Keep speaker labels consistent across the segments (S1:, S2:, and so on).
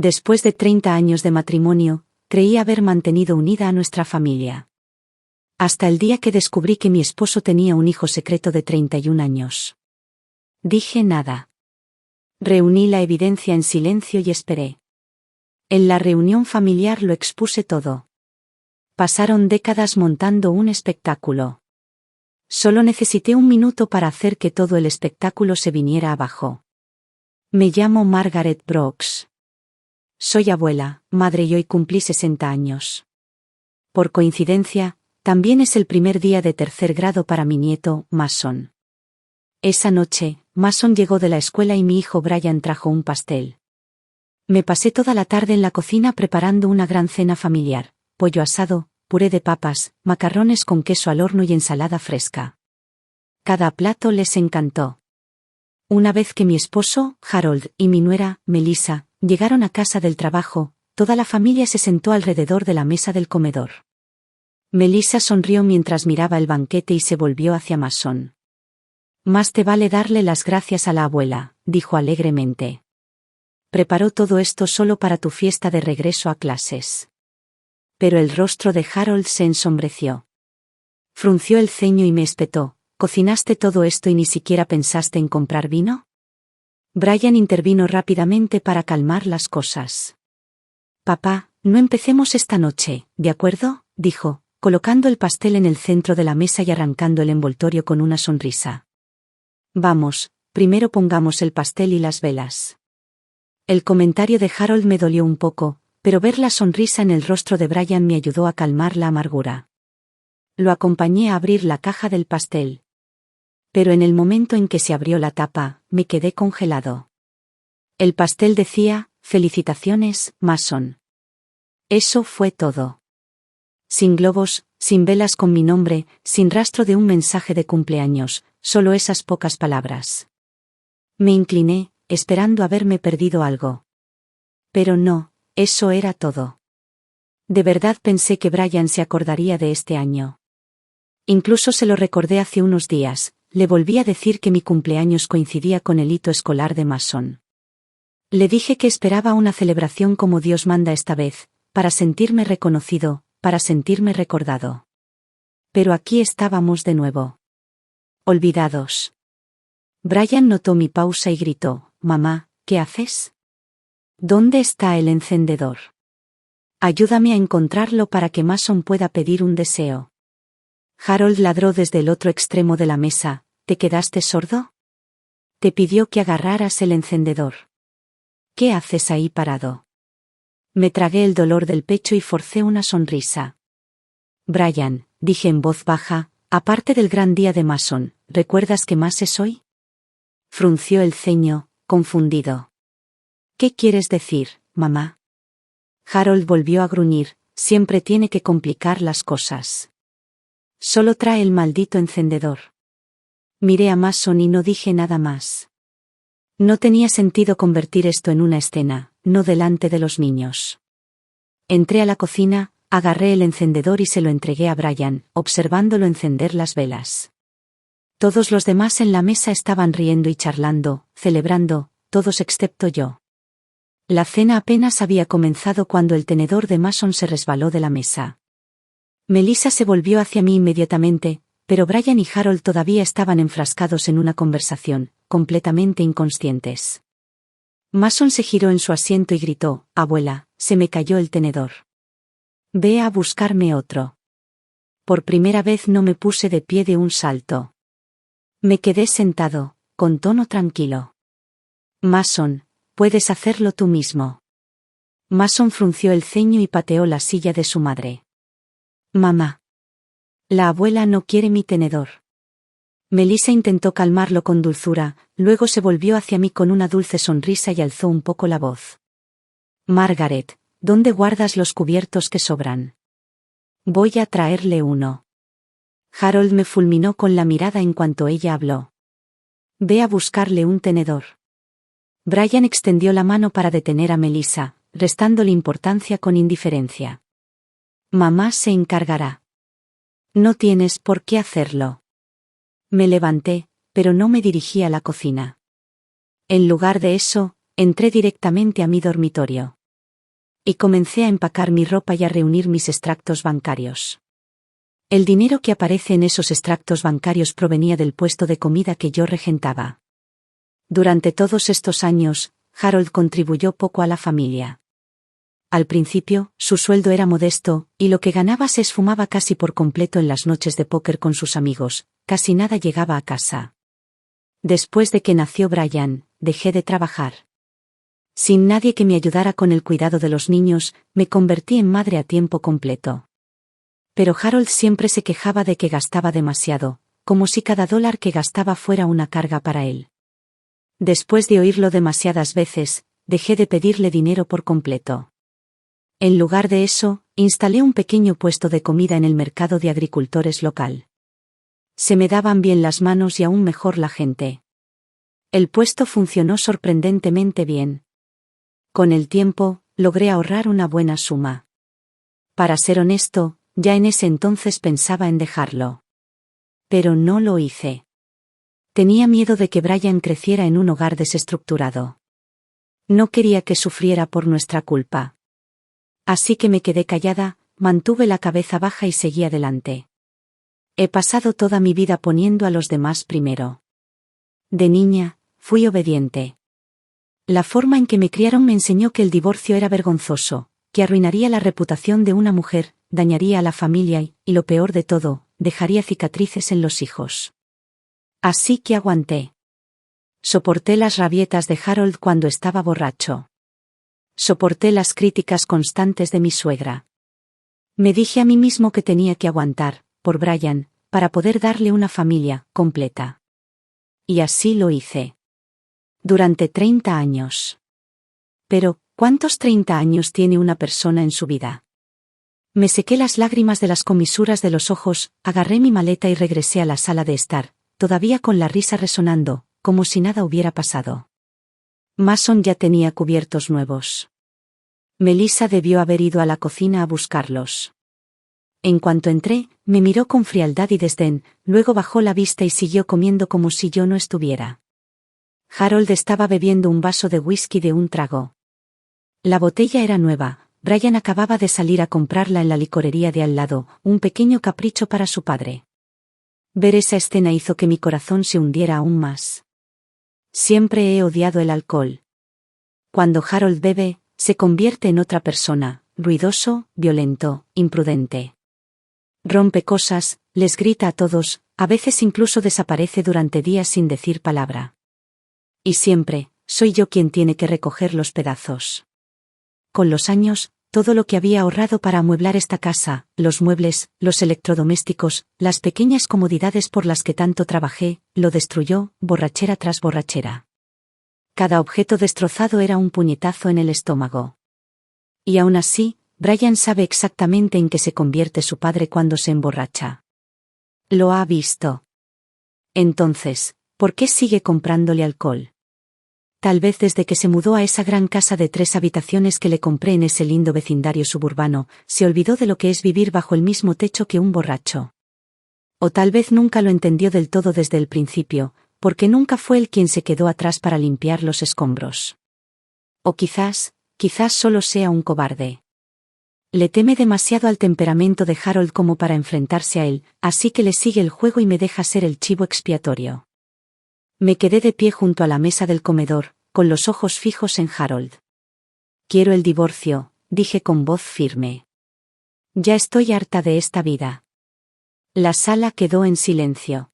S1: Después de 30 años de matrimonio, creí haber mantenido unida a nuestra familia. Hasta el día que descubrí que mi esposo tenía un hijo secreto de 31 años. Dije nada. Reuní la evidencia en silencio y esperé. En la reunión familiar lo expuse todo. Pasaron décadas montando un espectáculo. Solo necesité un minuto para hacer que todo el espectáculo se viniera abajo. Me llamo Margaret Brooks. Soy abuela, madre y hoy cumplí 60 años. Por coincidencia, también es el primer día de tercer grado para mi nieto, Mason. Esa noche, Mason llegó de la escuela y mi hijo Brian trajo un pastel. Me pasé toda la tarde en la cocina preparando una gran cena familiar, pollo asado, puré de papas, macarrones con queso al horno y ensalada fresca. Cada plato les encantó. Una vez que mi esposo, Harold, y mi nuera, Melissa, llegaron a casa del trabajo, toda la familia se sentó alrededor de la mesa del comedor. Melissa sonrió mientras miraba el banquete y se volvió hacia Mason. Más te vale darle las gracias a la abuela, dijo alegremente. Preparó todo esto solo para tu fiesta de regreso a clases. Pero el rostro de Harold se ensombreció. Frunció el ceño y me espetó. ¿Cocinaste todo esto y ni siquiera pensaste en comprar vino? Brian intervino rápidamente para calmar las cosas. Papá, no empecemos esta noche, ¿de acuerdo?, dijo, colocando el pastel en el centro de la mesa y arrancando el envoltorio con una sonrisa. Vamos, primero pongamos el pastel y las velas. El comentario de Harold me dolió un poco, pero ver la sonrisa en el rostro de Brian me ayudó a calmar la amargura. Lo acompañé a abrir la caja del pastel. Pero en el momento en que se abrió la tapa, me quedé congelado. El pastel decía, «Felicitaciones, Mason». Eso fue todo. Sin globos, sin velas con mi nombre, sin rastro de un mensaje de cumpleaños, solo esas pocas palabras. Me incliné, esperando haberme perdido algo. Pero no, eso era todo. De verdad pensé que Brian se acordaría de este año. Incluso se lo recordé hace unos días. Le volví a decir que mi cumpleaños coincidía con el hito escolar de Mason. Le dije que esperaba una celebración como Dios manda esta vez, para sentirme reconocido, para sentirme recordado. Pero aquí estábamos de nuevo. Olvidados. Brian notó mi pausa y gritó, «Mamá, ¿qué haces? ¿Dónde está el encendedor? Ayúdame a encontrarlo para que Mason pueda pedir un deseo». Harold ladró desde el otro extremo de la mesa, ¿te quedaste sordo? Te pidió que agarraras el encendedor. ¿Qué haces ahí parado? Me tragué el dolor del pecho y forcé una sonrisa. Brian, dije en voz baja, aparte del gran día de Mason, ¿recuerdas qué más es hoy? Frunció el ceño, confundido. ¿Qué quieres decir, mamá? Harold volvió a gruñir, siempre tiene que complicar las cosas. Solo trae el maldito encendedor. Miré a Mason y no dije nada más. No tenía sentido convertir esto en una escena, no delante de los niños. Entré a la cocina, agarré el encendedor y se lo entregué a Brian, observándolo encender las velas. Todos los demás en la mesa estaban riendo y charlando, celebrando, todos excepto yo. La cena apenas había comenzado cuando el tenedor de Mason se resbaló de la mesa. Melissa se volvió hacia mí inmediatamente, pero Brian y Harold todavía estaban enfrascados en una conversación, completamente inconscientes. Mason se giró en su asiento y gritó, «Abuela, se me cayó el tenedor. Ve a buscarme otro». Por primera vez no me puse de pie de un salto. Me quedé sentado, con tono tranquilo. «Mason, puedes hacerlo tú mismo». Mason frunció el ceño y pateó la silla de su madre. «Mamá. La abuela no quiere mi tenedor». Melissa intentó calmarlo con dulzura, luego se volvió hacia mí con una dulce sonrisa y alzó un poco la voz. «Margaret, ¿dónde guardas los cubiertos que sobran? Voy a traerle uno». Harold me fulminó con la mirada en cuanto ella habló. «Ve a buscarle un tenedor». Brian extendió la mano para detener a Melissa, restándole importancia con indiferencia. «Mamá se encargará. No tienes por qué hacerlo». Me levanté, pero no me dirigí a la cocina. En lugar de eso, entré directamente a mi dormitorio. Y comencé a empacar mi ropa y a reunir mis extractos bancarios. El dinero que aparece en esos extractos bancarios provenía del puesto de comida que yo regentaba. Durante todos estos años, Harold contribuyó poco a la familia. Al principio, su sueldo era modesto, y lo que ganaba se esfumaba casi por completo en las noches de póker con sus amigos, casi nada llegaba a casa. Después de que nació Brian, dejé de trabajar. Sin nadie que me ayudara con el cuidado de los niños, me convertí en madre a tiempo completo. Pero Harold siempre se quejaba de que gastaba demasiado, como si cada dólar que gastaba fuera una carga para él. Después de oírlo demasiadas veces, dejé de pedirle dinero por completo. En lugar de eso, instalé un pequeño puesto de comida en el mercado de agricultores local. Se me daban bien las manos y aún mejor la gente. El puesto funcionó sorprendentemente bien. Con el tiempo, logré ahorrar una buena suma. Para ser honesto, ya en ese entonces pensaba en dejarlo. Pero no lo hice. Tenía miedo de que Brian creciera en un hogar desestructurado. No quería que sufriera por nuestra culpa. Así que me quedé callada, mantuve la cabeza baja y seguí adelante. He pasado toda mi vida poniendo a los demás primero. De niña, fui obediente. La forma en que me criaron me enseñó que el divorcio era vergonzoso, que arruinaría la reputación de una mujer, dañaría a la familia y lo peor de todo, dejaría cicatrices en los hijos. Así que aguanté. Soporté las rabietas de Harold cuando estaba borracho. Soporté las críticas constantes de mi suegra. Me dije a mí mismo que tenía que aguantar, por Brian, para poder darle una familia completa. Y así lo hice. Durante 30 años. Pero, ¿cuántos 30 años tiene una persona en su vida? Me sequé las lágrimas de las comisuras de los ojos, agarré mi maleta y regresé a la sala de estar, todavía con la risa resonando, como si nada hubiera pasado. Mason ya tenía cubiertos nuevos. Melissa debió haber ido a la cocina a buscarlos. En cuanto entré, me miró con frialdad y desdén, luego bajó la vista y siguió comiendo como si yo no estuviera. Harold estaba bebiendo un vaso de whisky de un trago. La botella era nueva, Brian acababa de salir a comprarla en la licorería de al lado, un pequeño capricho para su padre. Ver esa escena hizo que mi corazón se hundiera aún más. Siempre he odiado el alcohol. Cuando Harold bebe, se convierte en otra persona, ruidoso, violento, imprudente. Rompe cosas, les grita a todos, a veces incluso desaparece durante días sin decir palabra. Y siempre, soy yo quien tiene que recoger los pedazos. Con los años, todo lo que había ahorrado para amueblar esta casa, los muebles, los electrodomésticos, las pequeñas comodidades por las que tanto trabajé, lo destruyó, borrachera tras borrachera. Cada objeto destrozado era un puñetazo en el estómago. Y aún así, Brian sabe exactamente en qué se convierte su padre cuando se emborracha. Lo ha visto. Entonces, ¿por qué sigue comprándole alcohol? Tal vez desde que se mudó a esa gran casa de 3 habitaciones que le compré en ese lindo vecindario suburbano, se olvidó de lo que es vivir bajo el mismo techo que un borracho. O tal vez nunca lo entendió del todo desde el principio, porque nunca fue él quien se quedó atrás para limpiar los escombros. O quizás solo sea un cobarde. Le teme demasiado al temperamento de Harold como para enfrentarse a él, así que le sigue el juego y me deja ser el chivo expiatorio. Me quedé de pie junto a la mesa del comedor, con los ojos fijos en Harold. Quiero el divorcio, dije con voz firme. Ya estoy harta de esta vida. La sala quedó en silencio.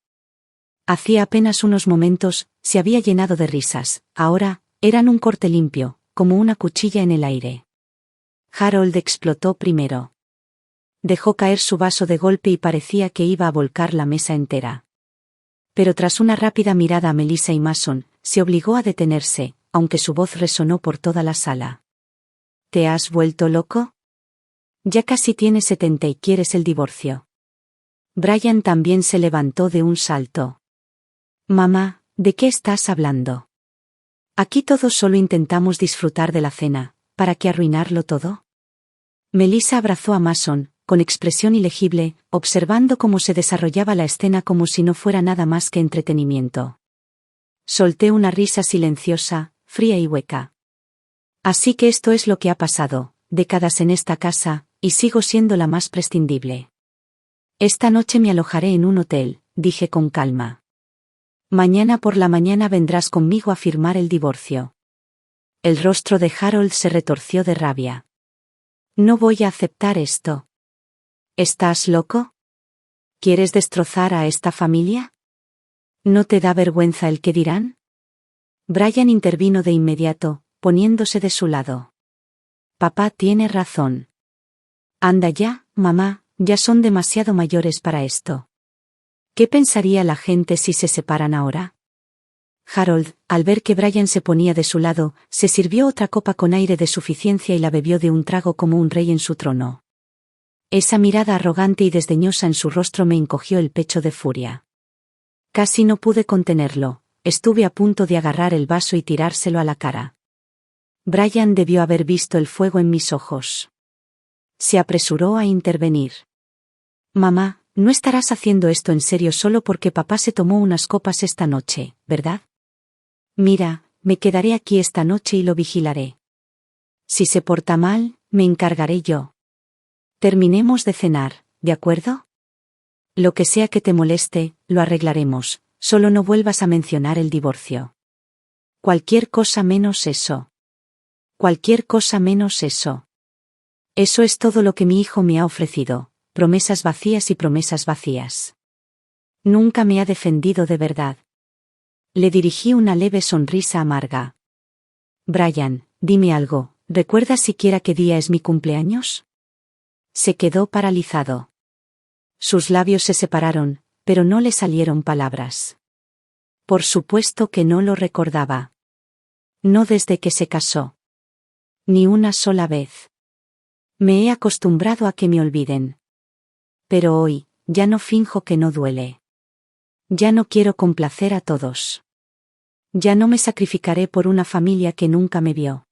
S1: Hacía apenas unos momentos, se había llenado de risas, ahora, eran un corte limpio, como una cuchilla en el aire. Harold explotó primero. Dejó caer su vaso de golpe y parecía que iba a volcar la mesa entera. Pero tras una rápida mirada a Melissa y Mason, se obligó a detenerse, aunque su voz resonó por toda la sala. ¿Te has vuelto loco? Ya casi tienes 70 y quieres el divorcio. Brian también se levantó de un salto. Mamá, ¿de qué estás hablando? Aquí todos solo intentamos disfrutar de la cena, ¿para qué arruinarlo todo? Melissa abrazó a Mason, con expresión ilegible, observando cómo se desarrollaba la escena como si no fuera nada más que entretenimiento. Solté una risa silenciosa, fría y hueca. Así que esto es lo que ha pasado, décadas en esta casa, y sigo siendo la más prescindible. Esta noche me alojaré en un hotel, dije con calma. Mañana por la mañana vendrás conmigo a firmar el divorcio. El rostro de Harold se retorció de rabia. No voy a aceptar esto. ¿Estás loco? ¿Quieres destrozar a esta familia? ¿No te da vergüenza el qué dirán? Brian intervino de inmediato, poniéndose de su lado. Papá tiene razón. Anda ya, mamá, ya son demasiado mayores para esto. ¿Qué pensaría la gente si se separan ahora? Harold, al ver que Brian se ponía de su lado, se sirvió otra copa con aire de suficiencia y la bebió de un trago como un rey en su trono. Esa mirada arrogante y desdeñosa en su rostro me encogió el pecho de furia. Casi no pude contenerlo, estuve a punto de agarrar el vaso y tirárselo a la cara. Brian debió haber visto el fuego en mis ojos. Se apresuró a intervenir. Mamá, no estarás haciendo esto en serio solo porque papá se tomó unas copas esta noche, ¿verdad? Mira, me quedaré aquí esta noche y lo vigilaré. Si se porta mal, me encargaré yo. Terminemos de cenar, ¿de acuerdo? Lo que sea que te moleste, lo arreglaremos, solo no vuelvas a mencionar el divorcio. Cualquier cosa menos eso. Cualquier cosa menos eso. Eso es todo lo que mi hijo me ha ofrecido, promesas vacías y promesas vacías. Nunca me ha defendido de verdad. Le dirigí una leve sonrisa amarga. Brian, dime algo, ¿recuerdas siquiera qué día es mi cumpleaños? Se quedó paralizado. Sus labios se separaron, pero no le salieron palabras. Por supuesto que no lo recordaba. No desde que se casó. Ni una sola vez. Me he acostumbrado a que me olviden. Pero hoy, ya no finjo que no duele. Ya no quiero complacer a todos. Ya no me sacrificaré por una familia que nunca me vio.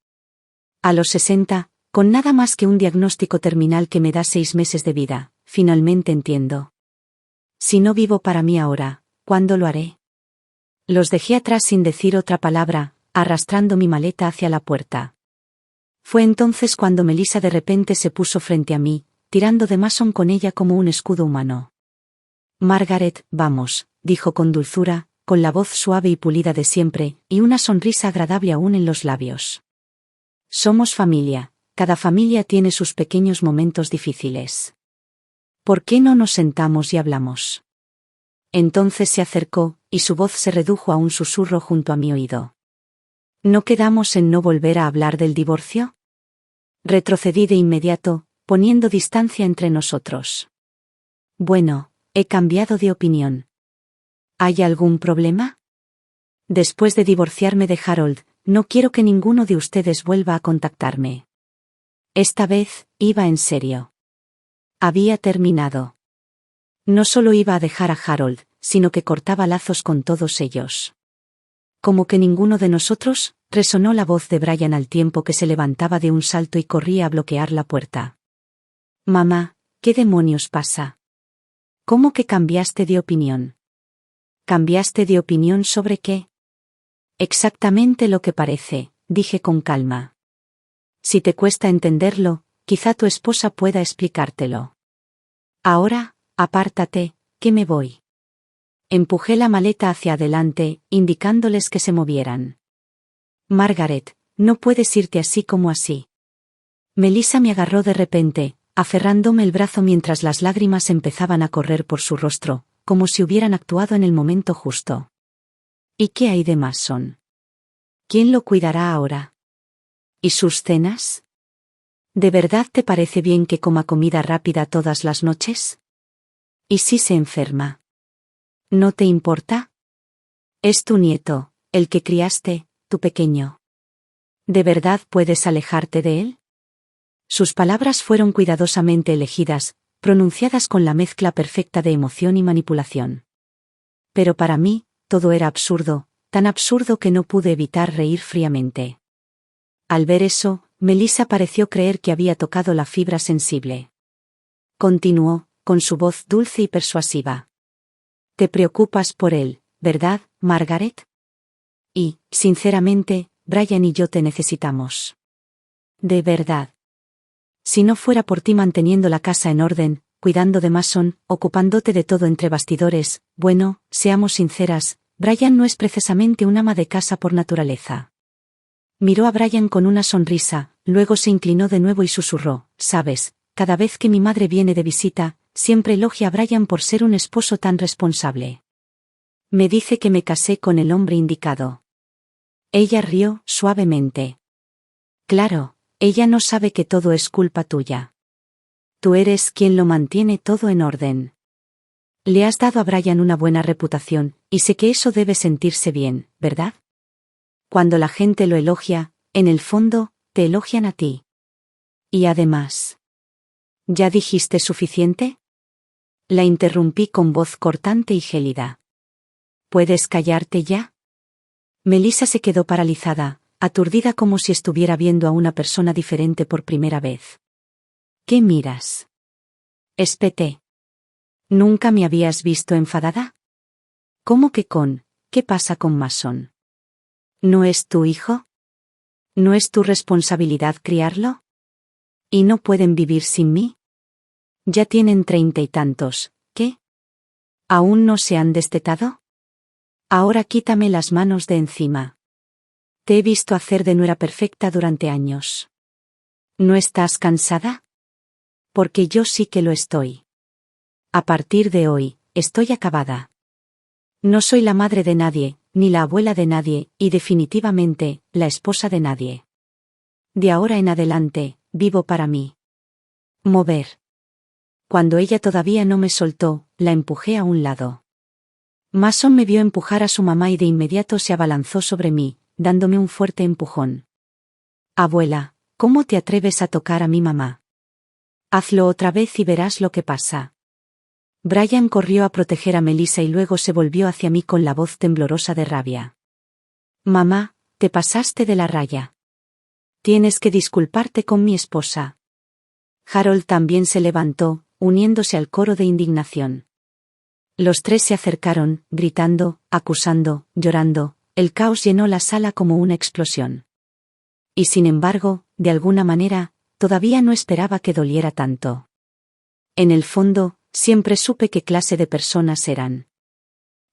S1: A los 60, con nada más que un diagnóstico terminal que me da 6 meses de vida, finalmente entiendo. Si no vivo para mí ahora, ¿cuándo lo haré? Los dejé atrás sin decir otra palabra, arrastrando mi maleta hacia la puerta. Fue entonces cuando Melissa de repente se puso frente a mí, tirando de Mason con ella como un escudo humano. Margaret, vamos, dijo con dulzura, con la voz suave y pulida de siempre, y una sonrisa agradable aún en los labios. Somos familia, cada familia tiene sus pequeños momentos difíciles. ¿Por qué no nos sentamos y hablamos? Entonces se acercó, y su voz se redujo a un susurro junto a mi oído. ¿No quedamos en no volver a hablar del divorcio? Retrocedí de inmediato, poniendo distancia entre nosotros. Bueno, he cambiado de opinión. ¿Hay algún problema? Después de divorciarme de Harold, no quiero que ninguno de ustedes vuelva a contactarme. Esta vez, iba en serio. Había terminado. No solo iba a dejar a Harold, sino que cortaba lazos con todos ellos. Como que ninguno de nosotros, resonó la voz de Brian al tiempo que se levantaba de un salto y corría a bloquear la puerta. Mamá, ¿qué demonios pasa? ¿Cómo que cambiaste de opinión? ¿Cambiaste de opinión sobre qué? Exactamente lo que parece, dije con calma. Si te cuesta entenderlo, quizá tu esposa pueda explicártelo. Ahora, apártate, que me voy. Empujé la maleta hacia adelante, indicándoles que se movieran. Margaret, no puedes irte así como así. Melissa me agarró de repente, aferrándome el brazo mientras las lágrimas empezaban a correr por su rostro, como si hubieran actuado en el momento justo. ¿Y qué hay de Mason? ¿Quién lo cuidará ahora? ¿Y sus cenas? ¿De verdad te parece bien que coma comida rápida todas las noches? ¿Y si se enferma? ¿No te importa? Es tu nieto, el que criaste, tu pequeño. ¿De verdad puedes alejarte de él? Sus palabras fueron cuidadosamente elegidas, pronunciadas con la mezcla perfecta de emoción y manipulación. Pero para mí, todo era absurdo, tan absurdo que no pude evitar reír fríamente. Al ver eso, Melissa pareció creer que había tocado la fibra sensible. Continuó, con su voz dulce y persuasiva. Te preocupas por él, ¿verdad, Margaret? Y, sinceramente, Brian y yo te necesitamos. De verdad. Si no fuera por ti manteniendo la casa en orden, cuidando de Mason, ocupándote de todo entre bastidores, bueno, seamos sinceras, Brian no es precisamente un ama de casa por naturaleza. Miró a Brian con una sonrisa, luego se inclinó de nuevo y susurró, sabes, cada vez que mi madre viene de visita, siempre elogia a Brian por ser un esposo tan responsable. Me dice que me casé con el hombre indicado. Ella rió suavemente. Claro, ella no sabe que todo es culpa tuya. Tú eres quien lo mantiene todo en orden. Le has dado a Brian una buena reputación, y sé que eso debe sentirse bien, ¿verdad? Cuando la gente lo elogia, en el fondo, te elogian a ti. Y además. ¿Ya dijiste suficiente? La interrumpí con voz cortante y gélida. ¿Puedes callarte ya? Melissa se quedó paralizada, aturdida como si estuviera viendo a una persona diferente por primera vez. ¿Qué miras? Espeté. ¿Nunca me habías visto enfadada? ¿Cómo que con? ¿Qué pasa con Mason? ¿No es tu hijo? ¿No es tu responsabilidad criarlo? ¿Y no pueden vivir sin mí? Ya tienen 30 y tantos, ¿qué? ¿Aún no se han destetado? Ahora quítame las manos de encima. Te he visto hacer de nuera perfecta durante años. ¿No estás cansada? Porque yo sí que lo estoy. A partir de hoy, estoy acabada. No soy la madre de nadie, ni la abuela de nadie, y definitivamente, la esposa de nadie. De ahora en adelante, vivo para mí. Mover. Cuando ella todavía no me soltó, la empujé a un lado. Mason me vio empujar a su mamá y de inmediato se abalanzó sobre mí, dándome un fuerte empujón. Abuela, ¿cómo te atreves a tocar a mi mamá? Hazlo otra vez y verás lo que pasa. Brian corrió a proteger a Melissa y luego se volvió hacia mí con la voz temblorosa de rabia. Mamá, te pasaste de la raya. Tienes que disculparte con mi esposa. Harold también se levantó, uniéndose al coro de indignación. Los tres se acercaron, gritando, acusando, llorando, el caos llenó la sala como una explosión. Y sin embargo, de alguna manera, todavía no esperaba que doliera tanto. En el fondo, siempre supe qué clase de personas eran.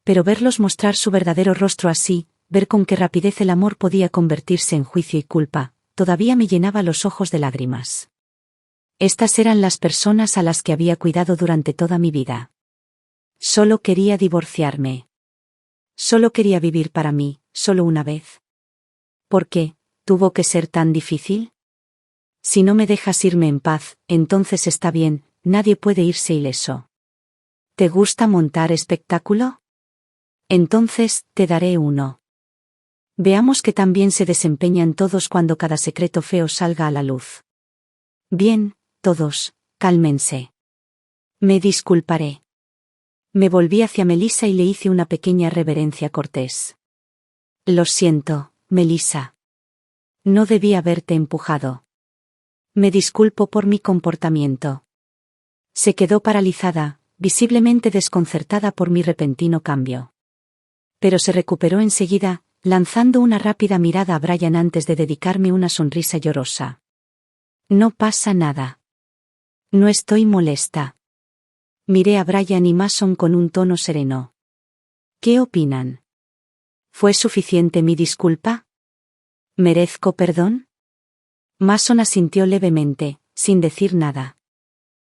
S1: Pero verlos mostrar su verdadero rostro así, ver con qué rapidez el amor podía convertirse en juicio y culpa, todavía me llenaba los ojos de lágrimas. Estas eran las personas a las que había cuidado durante toda mi vida. Solo quería divorciarme. Solo quería vivir para mí, solo una vez. ¿Por qué? ¿Tuvo que ser tan difícil? Si no me dejas irme en paz, entonces está bien, nadie puede irse ileso. ¿Te gusta montar espectáculo? Entonces, te daré uno. Veamos que tan bien se desempeñan todos cuando cada secreto feo salga a la luz. Bien, todos, cálmense. Me disculparé. Me volví hacia Melissa y le hice una pequeña reverencia cortés. Lo siento, Melissa. No debí haberte empujado. Me disculpo por mi comportamiento. Se quedó paralizada, visiblemente desconcertada por mi repentino cambio. Pero se recuperó enseguida, lanzando una rápida mirada a Brian antes de dedicarme una sonrisa llorosa. No pasa nada. No estoy molesta. Miré a Brian y Mason con un tono sereno. ¿Qué opinan? ¿Fue suficiente mi disculpa? ¿Merezco perdón? Mason asintió levemente, sin decir nada.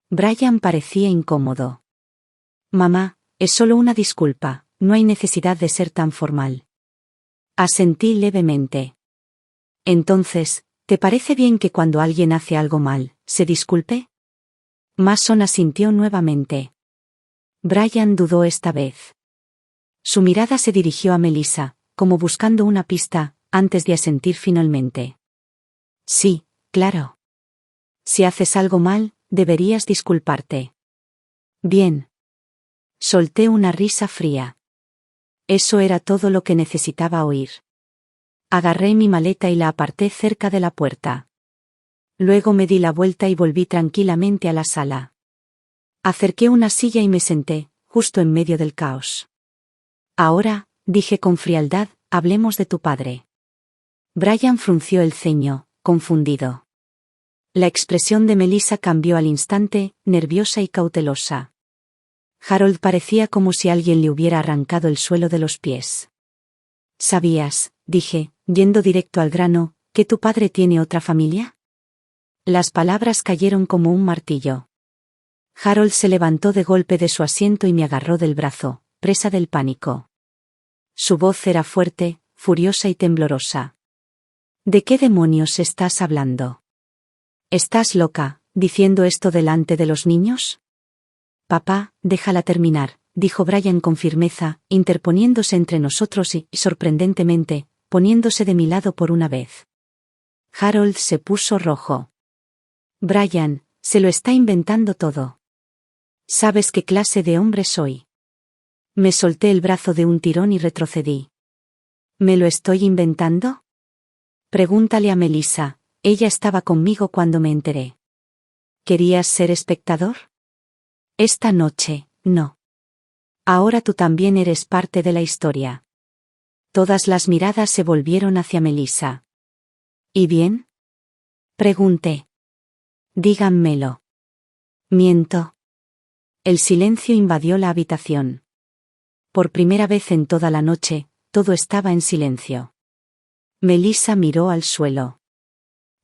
S1: Brian parecía incómodo. Mamá, es solo una disculpa, no hay necesidad de ser tan formal. Asentí levemente. Entonces, ¿te parece bien que cuando alguien hace algo mal, se disculpe? Mason asintió nuevamente. Brian dudó esta vez. Su mirada se dirigió a Melissa, como buscando una pista, antes de asentir finalmente. Sí, claro. Si haces algo mal, deberías disculparte. Bien. Solté una risa fría. Eso era todo lo que necesitaba oír. Agarré mi maleta y la aparté cerca de la puerta. Luego me di la vuelta y volví tranquilamente a la sala. Acerqué una silla y me senté, justo en medio del caos. Ahora, dije con frialdad, hablemos de tu padre. Brian frunció el ceño, confundido. La expresión de Melissa cambió al instante, nerviosa y cautelosa. Harold parecía como si alguien le hubiera arrancado el suelo de los pies. ¿Sabías, dije, yendo directo al grano, que tu padre tiene otra familia? Las palabras cayeron como un martillo. Harold se levantó de golpe de su asiento y me agarró del brazo, presa del pánico. Su voz era fuerte, furiosa y temblorosa. ¿De qué demonios estás hablando? ¿Estás loca, diciendo esto delante de los niños? Papá, déjala terminar, dijo Brian con firmeza, interponiéndose entre nosotros y, sorprendentemente, poniéndose de mi lado por una vez. Harold se puso rojo. Brian, se lo está inventando todo. ¿Sabes qué clase de hombre soy? Me solté el brazo de un tirón y retrocedí. ¿Me lo estoy inventando? Pregúntale a Melissa, ella estaba conmigo cuando me enteré. ¿Querías ser espectador? Esta noche, no. Ahora tú también eres parte de la historia. Todas las miradas se volvieron hacia Melissa. ¿Y bien? Pregunté. Díganmelo. Miento. El silencio invadió la habitación. Por primera vez en toda la noche, todo estaba en silencio. Melissa miró al suelo.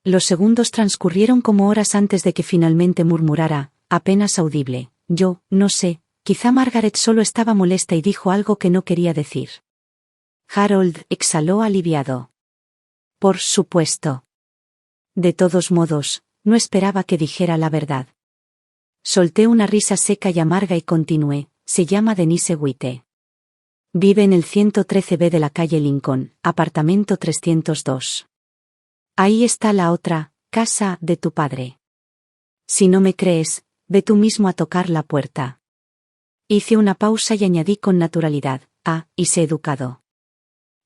S1: Los segundos transcurrieron como horas antes de que finalmente murmurara, apenas audible, yo, no sé, quizá Margaret solo estaba molesta y dijo algo que no quería decir. Harold exhaló aliviado. Por supuesto. De todos modos, no esperaba que dijera la verdad. Solté una risa seca y amarga y continué, se llama Denise Witte. Vive en el 113B de la calle Lincoln, apartamento 302. Ahí está la otra, casa de tu padre. Si no me crees, ve tú mismo a tocar la puerta. Hice una pausa y añadí con naturalidad, y sé educado.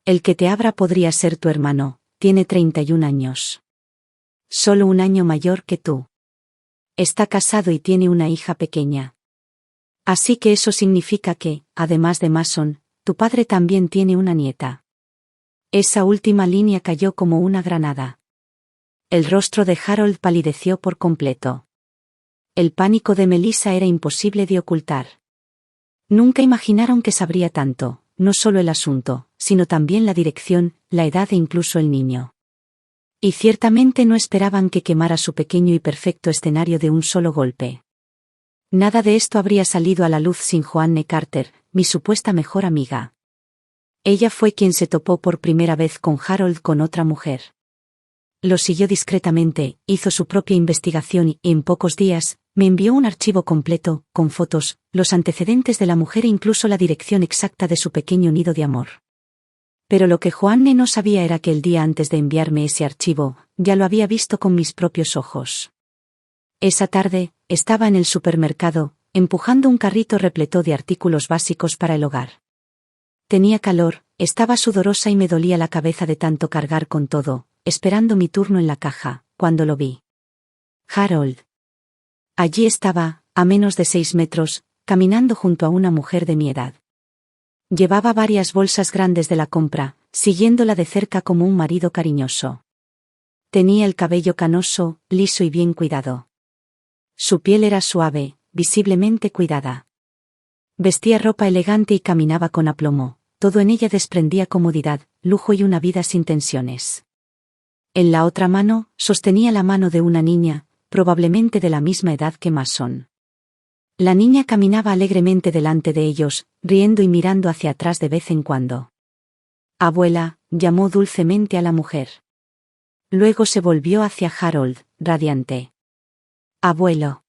S1: El que te abra podría ser tu hermano, tiene 31 años. Solo un año mayor que tú. Está casado y tiene una hija pequeña. Así que eso significa que, además de Mason, tu padre también tiene una nieta. Esa última línea cayó como una granada. El rostro de Harold palideció por completo. El pánico de Melissa era imposible de ocultar. Nunca imaginaron que sabría tanto, no solo el asunto, sino también la dirección, la edad e incluso el niño. Y ciertamente no esperaban que quemara su pequeño y perfecto escenario de un solo golpe. Nada de esto habría salido a la luz sin Joanne Carter, mi supuesta mejor amiga. Ella fue quien se topó por primera vez con Harold con otra mujer. Lo siguió discretamente, hizo su propia investigación y, en pocos días, me envió un archivo completo, con fotos, los antecedentes de la mujer e incluso la dirección exacta de su pequeño nido de amor. Pero lo que Joanne no sabía era que el día antes de enviarme ese archivo, ya lo había visto con mis propios ojos. Esa tarde, estaba en el supermercado, empujando un carrito repleto de artículos básicos para el hogar. Tenía calor, estaba sudorosa y me dolía la cabeza de tanto cargar con todo, esperando mi turno en la caja, cuando lo vi. Harold. Allí estaba, a menos de 6 metros, caminando junto a una mujer de mi edad. Llevaba varias bolsas grandes de la compra, siguiéndola de cerca como un marido cariñoso. Tenía el cabello canoso, liso y bien cuidado. Su piel era suave, visiblemente cuidada. Vestía ropa elegante y caminaba con aplomo, todo en ella desprendía comodidad, lujo y una vida sin tensiones. En la otra mano, sostenía la mano de una niña, probablemente de la misma edad que Mason. La niña caminaba alegremente delante de ellos, riendo y mirando hacia atrás de vez en cuando. Abuela, llamó dulcemente a la mujer. Luego se volvió hacia Harold, radiante. Abuelo.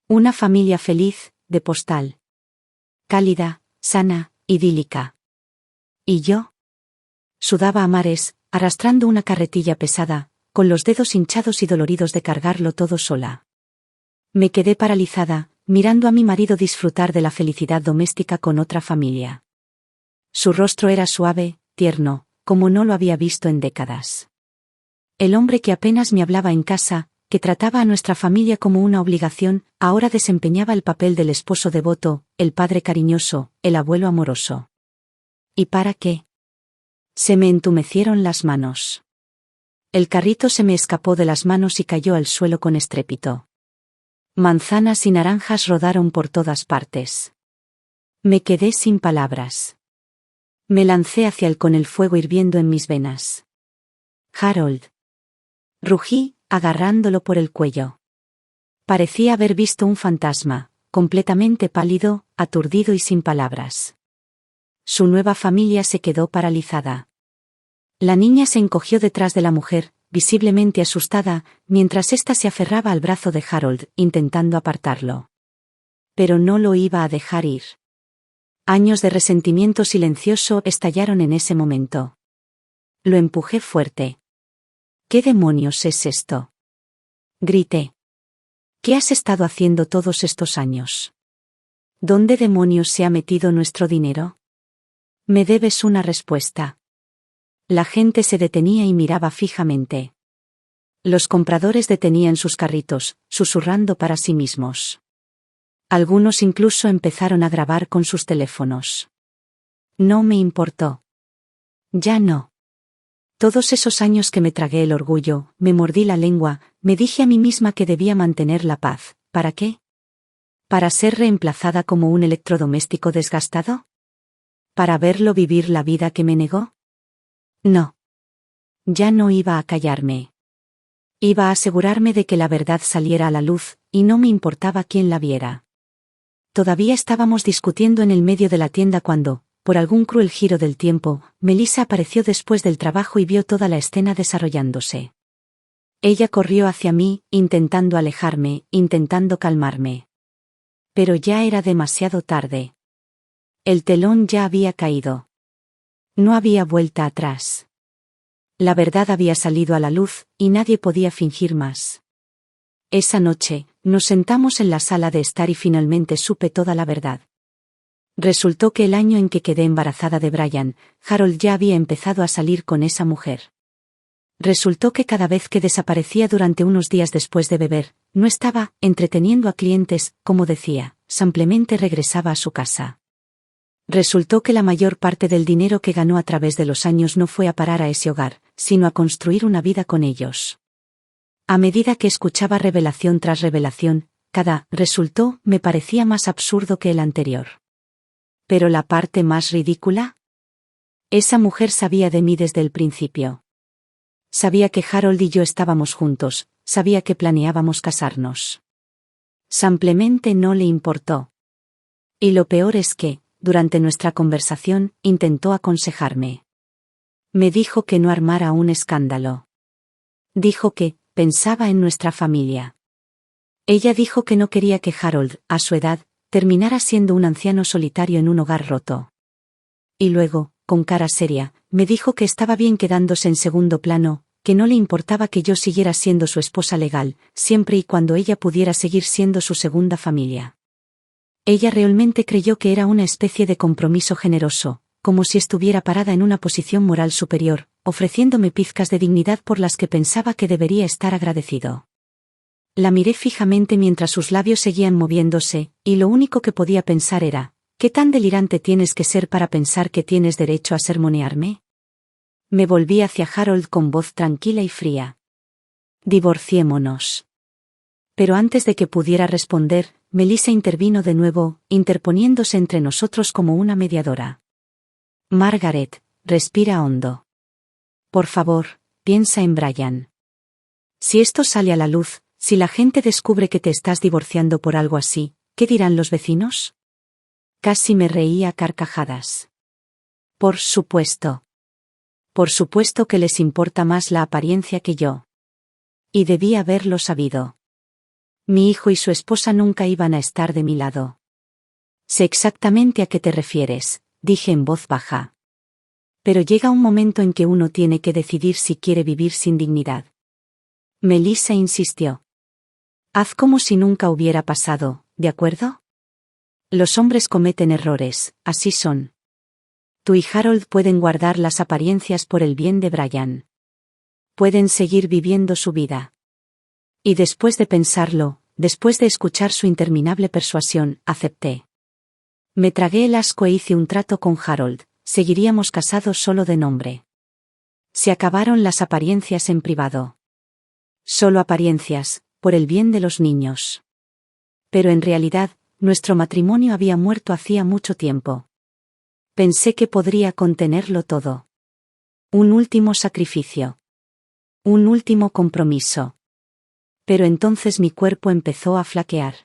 S1: Una familia feliz, de postal. Cálida, sana, idílica. ¿Y yo? Sudaba a mares, arrastrando una carretilla pesada, con los dedos hinchados y doloridos de cargarlo todo sola. Me quedé paralizada, mirando a mi marido disfrutar de la felicidad doméstica con otra familia. Su rostro era suave, tierno, como no lo había visto en décadas. El hombre que apenas me hablaba en casa, que trataba a nuestra familia como una obligación, ahora desempeñaba el papel del esposo devoto, el padre cariñoso, el abuelo amoroso. ¿Y para qué? Se me entumecieron las manos. El carrito se me escapó de las manos y cayó al suelo con estrépito. Manzanas y naranjas rodaron por todas partes. Me quedé sin palabras. Me lancé hacia él con el fuego hirviendo en mis venas. Harold. Rugí, agarrándolo por el cuello. Parecía haber visto un fantasma, completamente pálido, aturdido y sin palabras. Su nueva familia se quedó paralizada. La niña se encogió detrás de la mujer, visiblemente asustada, mientras ésta se aferraba al brazo de Harold, intentando apartarlo. Pero no lo iba a dejar ir. Años de resentimiento silencioso estallaron en ese momento. Lo empujé fuerte. ¿Qué demonios es esto? Grité. ¿Qué has estado haciendo todos estos años? ¿Dónde demonios se ha metido nuestro dinero? Me debes una respuesta. La gente se detenía y miraba fijamente. Los compradores detenían sus carritos, susurrando para sí mismos. Algunos incluso empezaron a grabar con sus teléfonos. No me importó. Ya no. Todos esos años que me tragué el orgullo, me mordí la lengua, me dije a mí misma que debía mantener la paz. ¿Para qué? ¿Para ser reemplazada como un electrodoméstico desgastado? ¿Para verlo vivir la vida que me negó? No. Ya no iba a callarme. Iba a asegurarme de que la verdad saliera a la luz, y no me importaba quién la viera. Todavía estábamos discutiendo en el medio de la tienda cuando, por algún cruel giro del tiempo, Melissa apareció después del trabajo y vio toda la escena desarrollándose. Ella corrió hacia mí, intentando alejarme, intentando calmarme. Pero ya era demasiado tarde. El telón ya había caído. No había vuelta atrás. La verdad había salido a la luz, y nadie podía fingir más. Esa noche, nos sentamos en la sala de estar y finalmente supe toda la verdad. Resultó que el año en que quedé embarazada de Brian, Harold ya había empezado a salir con esa mujer. Resultó que cada vez que desaparecía durante unos días después de beber, no estaba entreteniendo a clientes, como decía, simplemente regresaba a su casa. Resultó que la mayor parte del dinero que ganó a través de los años no fue a parar a ese hogar, sino a construir una vida con ellos. A medida que escuchaba revelación tras revelación, cada resultó me parecía más absurdo que el anterior. ¿Pero la parte más ridícula? Esa mujer sabía de mí desde el principio. Sabía que Harold y yo estábamos juntos, sabía que planeábamos casarnos. Simplemente no le importó. Y lo peor es que, durante nuestra conversación, intentó aconsejarme. Me dijo que no armara un escándalo. Dijo que pensaba en nuestra familia. Ella dijo que no quería que Harold, a su edad, terminara siendo un anciano solitario en un hogar roto. Y luego, con cara seria, me dijo que estaba bien quedándose en segundo plano, que no le importaba que yo siguiera siendo su esposa legal, siempre y cuando ella pudiera seguir siendo su segunda familia. Ella realmente creyó que era una especie de compromiso generoso, como si estuviera parada en una posición moral superior, ofreciéndome pizcas de dignidad por las que pensaba que debería estar agradecido. La miré fijamente mientras sus labios seguían moviéndose, y lo único que podía pensar era, ¿qué tan delirante tienes que ser para pensar que tienes derecho a sermonearme? Me volví hacia Harold con voz tranquila y fría. Divorciémonos. Pero antes de que pudiera responder, Melissa intervino de nuevo, interponiéndose entre nosotros como una mediadora. Margaret, respira hondo. Por favor, piensa en Brian. Si esto sale a la luz, si la gente descubre que te estás divorciando por algo así, ¿qué dirán los vecinos? Casi me reía a carcajadas. Por supuesto. Por supuesto que les importa más la apariencia que yo. Y debí haberlo sabido. Mi hijo y su esposa nunca iban a estar de mi lado. Sé exactamente a qué te refieres, dije en voz baja. Pero llega un momento en que uno tiene que decidir si quiere vivir sin dignidad. Melissa insistió. Haz como si nunca hubiera pasado, ¿de acuerdo? Los hombres cometen errores, así son. Tú y Harold pueden guardar las apariencias por el bien de Brian. Pueden seguir viviendo su vida. Y después de pensarlo, después de escuchar su interminable persuasión, acepté. Me tragué el asco e hice un trato con Harold, seguiríamos casados solo de nombre. Se acabaron las apariencias en privado. Solo apariencias, por el bien de los niños. Pero en realidad, nuestro matrimonio había muerto hacía mucho tiempo. Pensé que podría contenerlo todo. Un último sacrificio. Un último compromiso. Pero entonces mi cuerpo empezó a flaquear.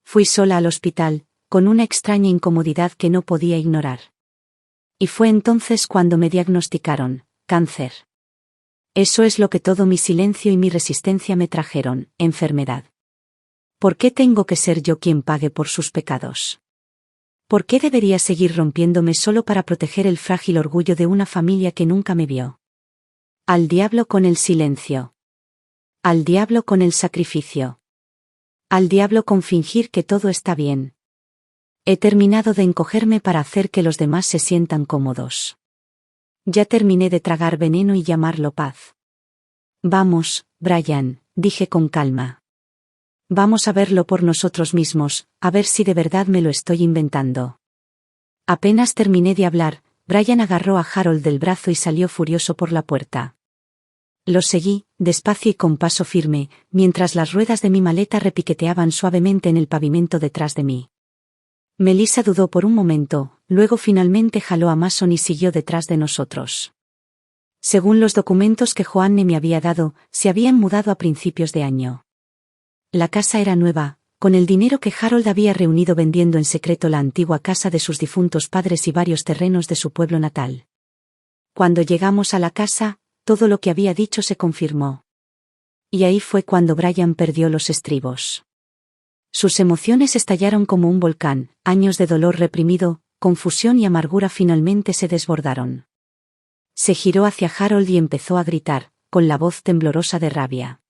S1: Fui sola al hospital, con una extraña incomodidad que no podía ignorar. Y fue entonces cuando me diagnosticaron cáncer. Eso es lo que todo mi silencio y mi resistencia me trajeron, enfermedad. ¿Por qué tengo que ser yo quien pague por sus pecados? ¿Por qué debería seguir rompiéndome solo para proteger el frágil orgullo de una familia que nunca me vio? Al diablo con el silencio. Al diablo con el sacrificio. Al diablo con fingir que todo está bien. He terminado de encogerme para hacer que los demás se sientan cómodos. Ya terminé de tragar veneno y llamarlo paz. Vamos, Brian, dije con calma. Vamos a verlo por nosotros mismos, a ver si de verdad me lo estoy inventando. Apenas terminé de hablar, Brian agarró a Harold del brazo y salió furioso por la puerta. Lo seguí, despacio y con paso firme, mientras las ruedas de mi maleta repiqueteaban suavemente en el pavimento detrás de mí. Melissa dudó por un momento, luego finalmente jaló a Mason y siguió detrás de nosotros. Según los documentos que Joanne me había dado, se habían mudado a principios de año. La casa era nueva, con el dinero que Harold había reunido vendiendo en secreto la antigua casa de sus difuntos padres y varios terrenos de su pueblo natal. Cuando llegamos a la casa, todo lo que había dicho se confirmó. Y ahí fue cuando Brian perdió los estribos. Sus emociones estallaron como un volcán, años de dolor reprimido, confusión y amargura finalmente se desbordaron. Se giró hacia Harold y empezó a gritar, con la voz temblorosa de rabia.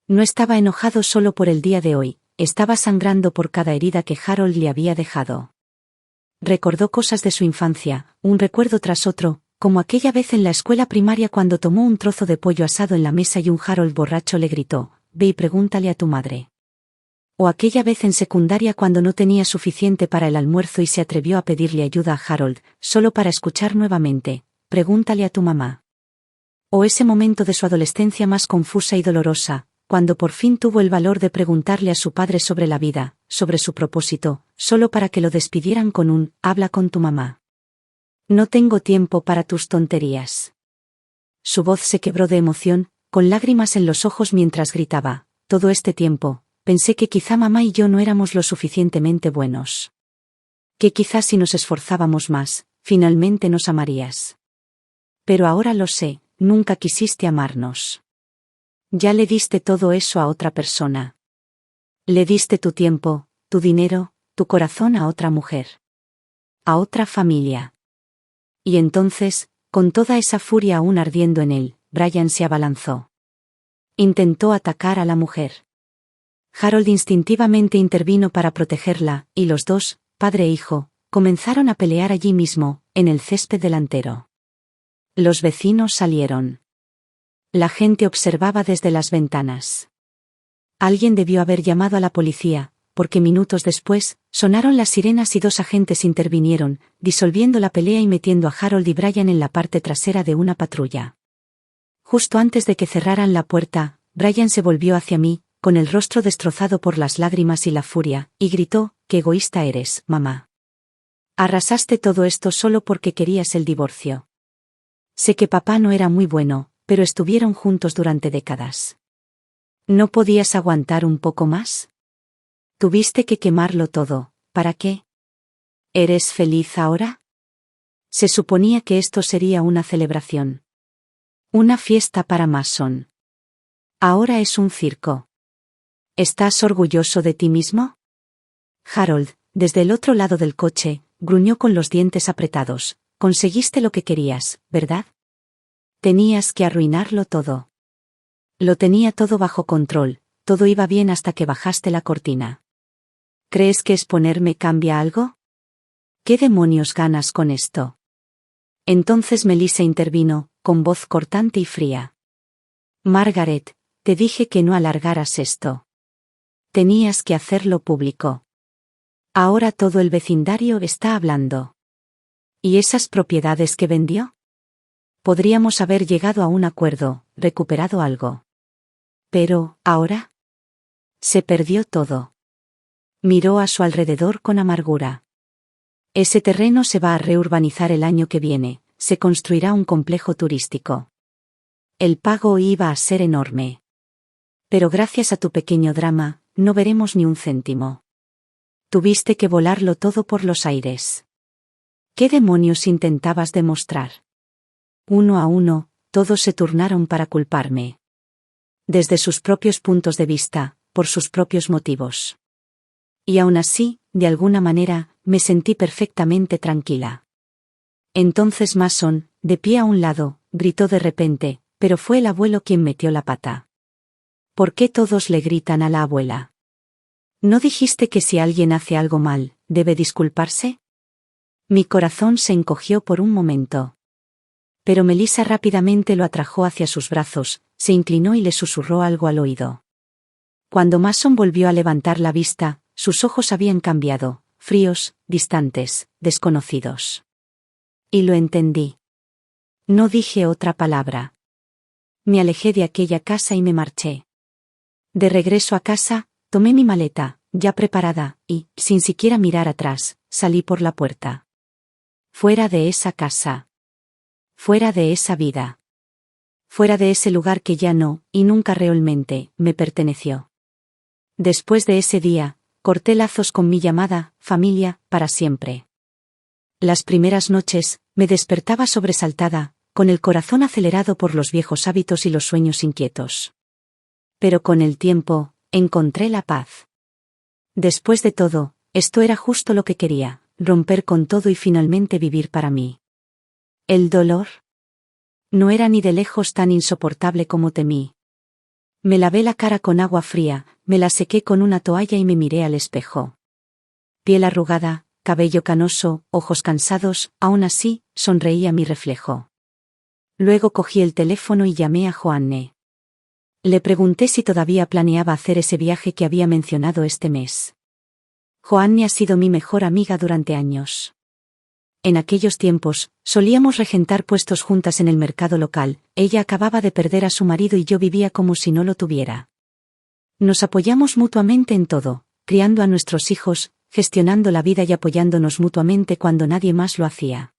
S1: No estaba enojado solo por el día de hoy, estaba sangrando por cada herida que Harold le había dejado. Recordó cosas de su infancia, un recuerdo tras otro, como aquella vez en la escuela primaria cuando tomó un trozo de pollo asado en la mesa y un Harold borracho le gritó, «Ve y pregúntale a tu madre». O aquella vez en secundaria cuando no tenía suficiente para el almuerzo y se atrevió a pedirle ayuda a Harold, solo para escuchar nuevamente, «Pregúntale a tu mamá». O ese momento de su adolescencia más confusa y dolorosa, cuando por fin tuvo el valor de preguntarle a su padre sobre la vida, sobre su propósito, solo para que lo despidieran con un «Habla con tu mamá». No tengo tiempo para tus tonterías. Su voz se quebró de emoción, con lágrimas en los ojos mientras gritaba, «Todo este tiempo, pensé que quizá mamá y yo no éramos lo suficientemente buenos. Que quizá si nos esforzábamos más, finalmente nos amarías. Pero ahora lo sé, nunca quisiste amarnos. Ya le diste todo eso a otra persona. Le diste tu tiempo, tu dinero, tu corazón a otra mujer. A otra familia». Y entonces, con toda esa furia aún ardiendo en él, Brian se abalanzó. Intentó atacar a la mujer. Harold instintivamente intervino para protegerla, y los dos, padre e hijo, comenzaron a pelear allí mismo, en el césped delantero. Los vecinos salieron. La gente observaba desde las ventanas. Alguien debió haber llamado a la policía, porque minutos después, sonaron las sirenas y 2 agentes intervinieron, disolviendo la pelea y metiendo a Harold y Brian en la parte trasera de una patrulla. Justo antes de que cerraran la puerta, Brian se volvió hacia mí, con el rostro destrozado por las lágrimas y la furia, y gritó, «¡Qué egoísta eres, mamá! Arrasaste todo esto solo porque querías el divorcio. Sé que papá no era muy bueno, pero estuvieron juntos durante décadas. ¿No podías aguantar un poco más? Tuviste que quemarlo todo, ¿para qué? ¿Eres feliz ahora? Se suponía que esto sería una celebración. Una fiesta para Mason. Ahora es un circo. ¿Estás orgulloso de ti mismo?» Harold, desde el otro lado del coche, gruñó con los dientes apretados. «Conseguiste lo que querías, ¿verdad? Tenías que arruinarlo todo. Lo tenía todo bajo control, todo iba bien hasta que bajaste la cortina. ¿Crees que exponerme cambia algo? ¿Qué demonios ganas con esto?» Entonces Melissa intervino, con voz cortante y fría. «Margaret, te dije que no alargaras esto. Tenías que hacerlo público. Ahora todo el vecindario está hablando. ¿Y esas propiedades que vendió? Podríamos haber llegado a un acuerdo, recuperado algo. Pero, ¿ahora? Se perdió todo. Miró a su alrededor con amargura. Ese terreno se va a reurbanizar el año que viene, se construirá un complejo turístico. El pago iba a ser enorme. Pero gracias a tu pequeño drama, no veremos ni un céntimo. Tuviste que volarlo todo por los aires. ¿Qué demonios intentabas demostrar? Uno a uno, todos se turnaron para culparme. Desde sus propios puntos de vista, por sus propios motivos. Y aún así, de alguna manera, me sentí perfectamente tranquila. Entonces Mason, de pie a un lado, gritó de repente, pero fue el abuelo quien metió la pata. ¿Por qué todos le gritan a la abuela? ¿No dijiste que si alguien hace algo mal, debe disculparse? Mi corazón se encogió por un momento. Pero Melissa rápidamente lo atrajo hacia sus brazos, se inclinó y le susurró algo al oído. Cuando Mason volvió a levantar la vista, sus ojos habían cambiado, fríos, distantes, desconocidos. Y lo entendí. No dije otra palabra. Me alejé de aquella casa y me marché. De regreso a casa, tomé mi maleta, ya preparada, y, sin siquiera mirar atrás, salí por la puerta. Fuera de esa casa. Fuera de esa vida. Fuera de ese lugar que ya no, y nunca realmente, me perteneció. Después de ese día, corté lazos con mi llamada familia, para siempre. Las primeras noches, me despertaba sobresaltada, con el corazón acelerado por los viejos hábitos y los sueños inquietos. Pero con el tiempo, encontré la paz. Después de todo, esto era justo lo que quería, romper con todo y finalmente vivir para mí. ¿El dolor? No era ni de lejos tan insoportable como temí. Me lavé la cara con agua fría, me la sequé con una toalla y me miré al espejo. Piel arrugada, cabello canoso, ojos cansados, aún así, sonreí a mi reflejo. Luego cogí el teléfono y llamé a Joanne. Le pregunté si todavía planeaba hacer ese viaje que había mencionado este mes. Joanne ha sido mi mejor amiga durante años. En aquellos tiempos, solíamos regentar puestos juntas en el mercado local, ella acababa de perder a su marido y yo vivía como si no lo tuviera. Nos apoyamos mutuamente en todo, criando a nuestros hijos, gestionando la vida y apoyándonos mutuamente cuando nadie más lo hacía.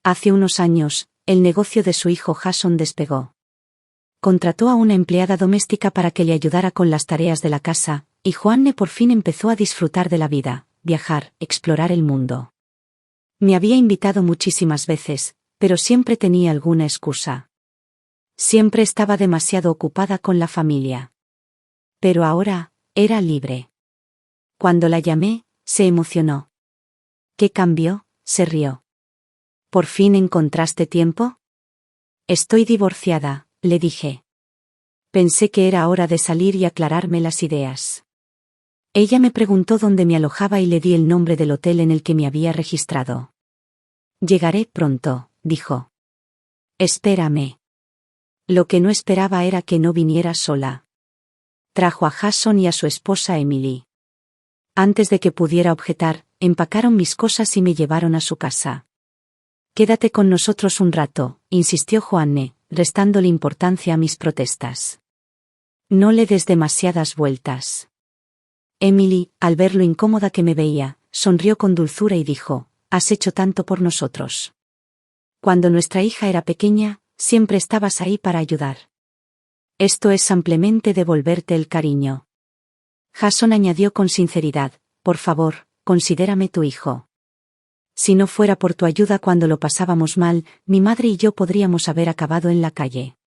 S1: Hace unos años, el negocio de su hijo Jason despegó. Contrató a una empleada doméstica para que le ayudara con las tareas de la casa, y Joanne por fin empezó a disfrutar de la vida, viajar, explorar el mundo. Me había invitado muchísimas veces, pero siempre tenía alguna excusa. Siempre estaba demasiado ocupada con la familia. Pero ahora, era libre. Cuando la llamé, se emocionó. ¿Qué cambió? Se rió. ¿Por fin encontraste tiempo? Estoy divorciada, le dije. Pensé que era hora de salir y aclararme las ideas. Ella me preguntó dónde me alojaba y le di el nombre del hotel en el que me había registrado. Llegaré pronto, dijo. Espérame. Lo que no esperaba era que no viniera sola. Trajo a Jason y a su esposa Emily. Antes de que pudiera objetar, empacaron mis cosas y me llevaron a su casa. Quédate con nosotros un rato, insistió Joanne, restándole importancia a mis protestas. No le des demasiadas vueltas. Emily, al ver lo incómoda que me veía, sonrió con dulzura y dijo, has hecho tanto por nosotros. Cuando nuestra hija era pequeña, siempre estabas ahí para ayudar. Esto es simplemente devolverte el cariño. Jason añadió con sinceridad, por favor, considérame tu hijo. Si no fuera por tu ayuda cuando lo pasábamos mal, mi madre y yo podríamos haber acabado en la calle.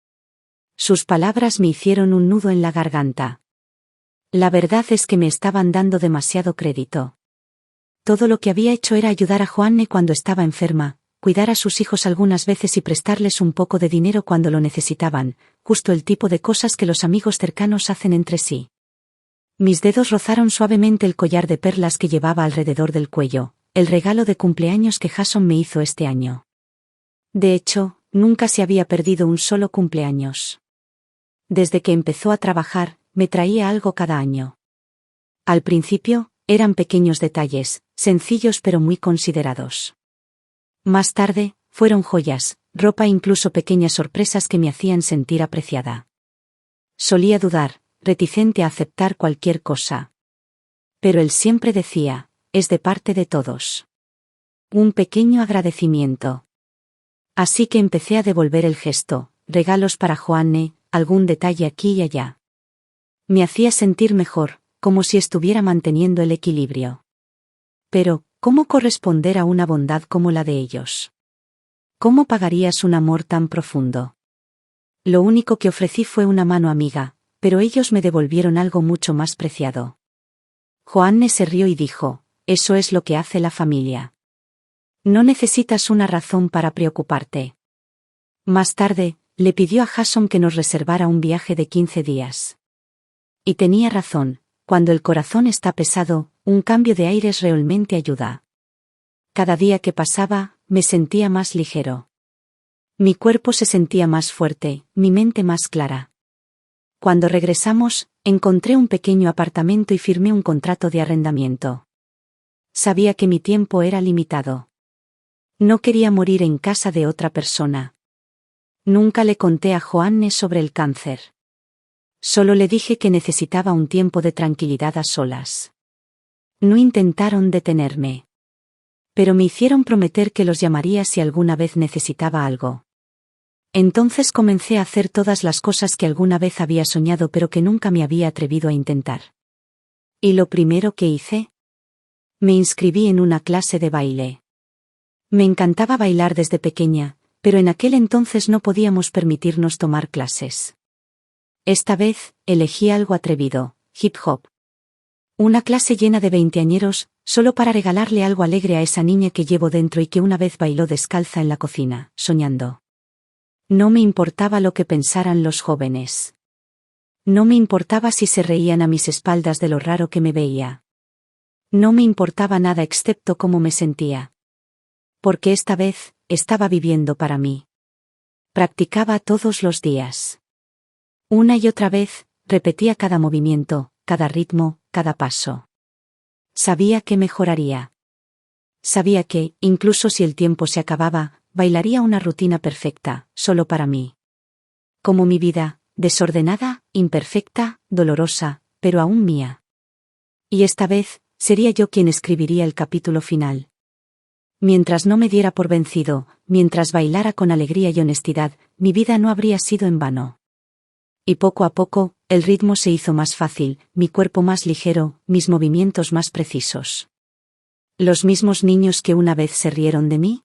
S1: Sus palabras me hicieron un nudo en la garganta. La verdad es que me estaban dando demasiado crédito. Todo lo que había hecho era ayudar a Joanne cuando estaba enferma, cuidar a sus hijos algunas veces y prestarles un poco de dinero cuando lo necesitaban, justo el tipo de cosas que los amigos cercanos hacen entre sí. Mis dedos rozaron suavemente el collar de perlas que llevaba alrededor del cuello, el regalo de cumpleaños que Jason me hizo este año. De hecho, nunca se había perdido un solo cumpleaños. Desde que empezó a trabajar, me traía algo cada año. Al principio, eran pequeños detalles, sencillos pero muy considerados. Más tarde, fueron joyas, ropa e incluso pequeñas sorpresas que me hacían sentir apreciada. Solía dudar, reticente a aceptar cualquier cosa. Pero él siempre decía, es de parte de todos. Un pequeño agradecimiento. Así que empecé a devolver el gesto, regalos para Joanne, algún detalle aquí y allá. Me hacía sentir mejor, como si estuviera manteniendo el equilibrio. Pero, ¿cómo corresponder a una bondad como la de ellos? ¿Cómo pagarías un amor tan profundo? Lo único que ofrecí fue una mano amiga, pero ellos me devolvieron algo mucho más preciado. Joanne se rió y dijo, eso es lo que hace la familia. No necesitas una razón para preocuparte. Más tarde, le pidió a Jason que nos reservara un viaje de 15 días. Y tenía razón, cuando el corazón está pesado, un cambio de aires realmente ayuda. Cada día que pasaba, me sentía más ligero. Mi cuerpo se sentía más fuerte, mi mente más clara. Cuando regresamos, encontré un pequeño apartamento y firmé un contrato de arrendamiento. Sabía que mi tiempo era limitado. No quería morir en casa de otra persona. Nunca le conté a Joanne sobre el cáncer. Solo le dije que necesitaba un tiempo de tranquilidad a solas. No intentaron detenerme. Pero me hicieron prometer que los llamaría si alguna vez necesitaba algo. Entonces comencé a hacer todas las cosas que alguna vez había soñado pero que nunca me había atrevido a intentar. ¿Y lo primero que hice? Me inscribí en una clase de baile. Me encantaba bailar desde pequeña, pero en aquel entonces no podíamos permitirnos tomar clases. Esta vez, elegí algo atrevido, hip hop. Una clase llena de veinteañeros, solo para regalarle algo alegre a esa niña que llevo dentro y que una vez bailó descalza en la cocina, soñando. No me importaba lo que pensaran los jóvenes. No me importaba si se reían a mis espaldas de lo raro que me veía. No me importaba nada excepto cómo me sentía. Porque esta vez, estaba viviendo para mí. Practicaba todos los días. Una y otra vez, repetía cada movimiento, cada ritmo, cada paso. Sabía que mejoraría. Sabía que, incluso si el tiempo se acababa, bailaría una rutina perfecta, solo para mí. Como mi vida, desordenada, imperfecta, dolorosa, pero aún mía. Y esta vez, sería yo quien escribiría el capítulo final. Mientras no me diera por vencido, mientras bailara con alegría y honestidad, mi vida no habría sido en vano. Y poco a poco, el ritmo se hizo más fácil, mi cuerpo más ligero, mis movimientos más precisos. ¿Los mismos niños que una vez se rieron de mí?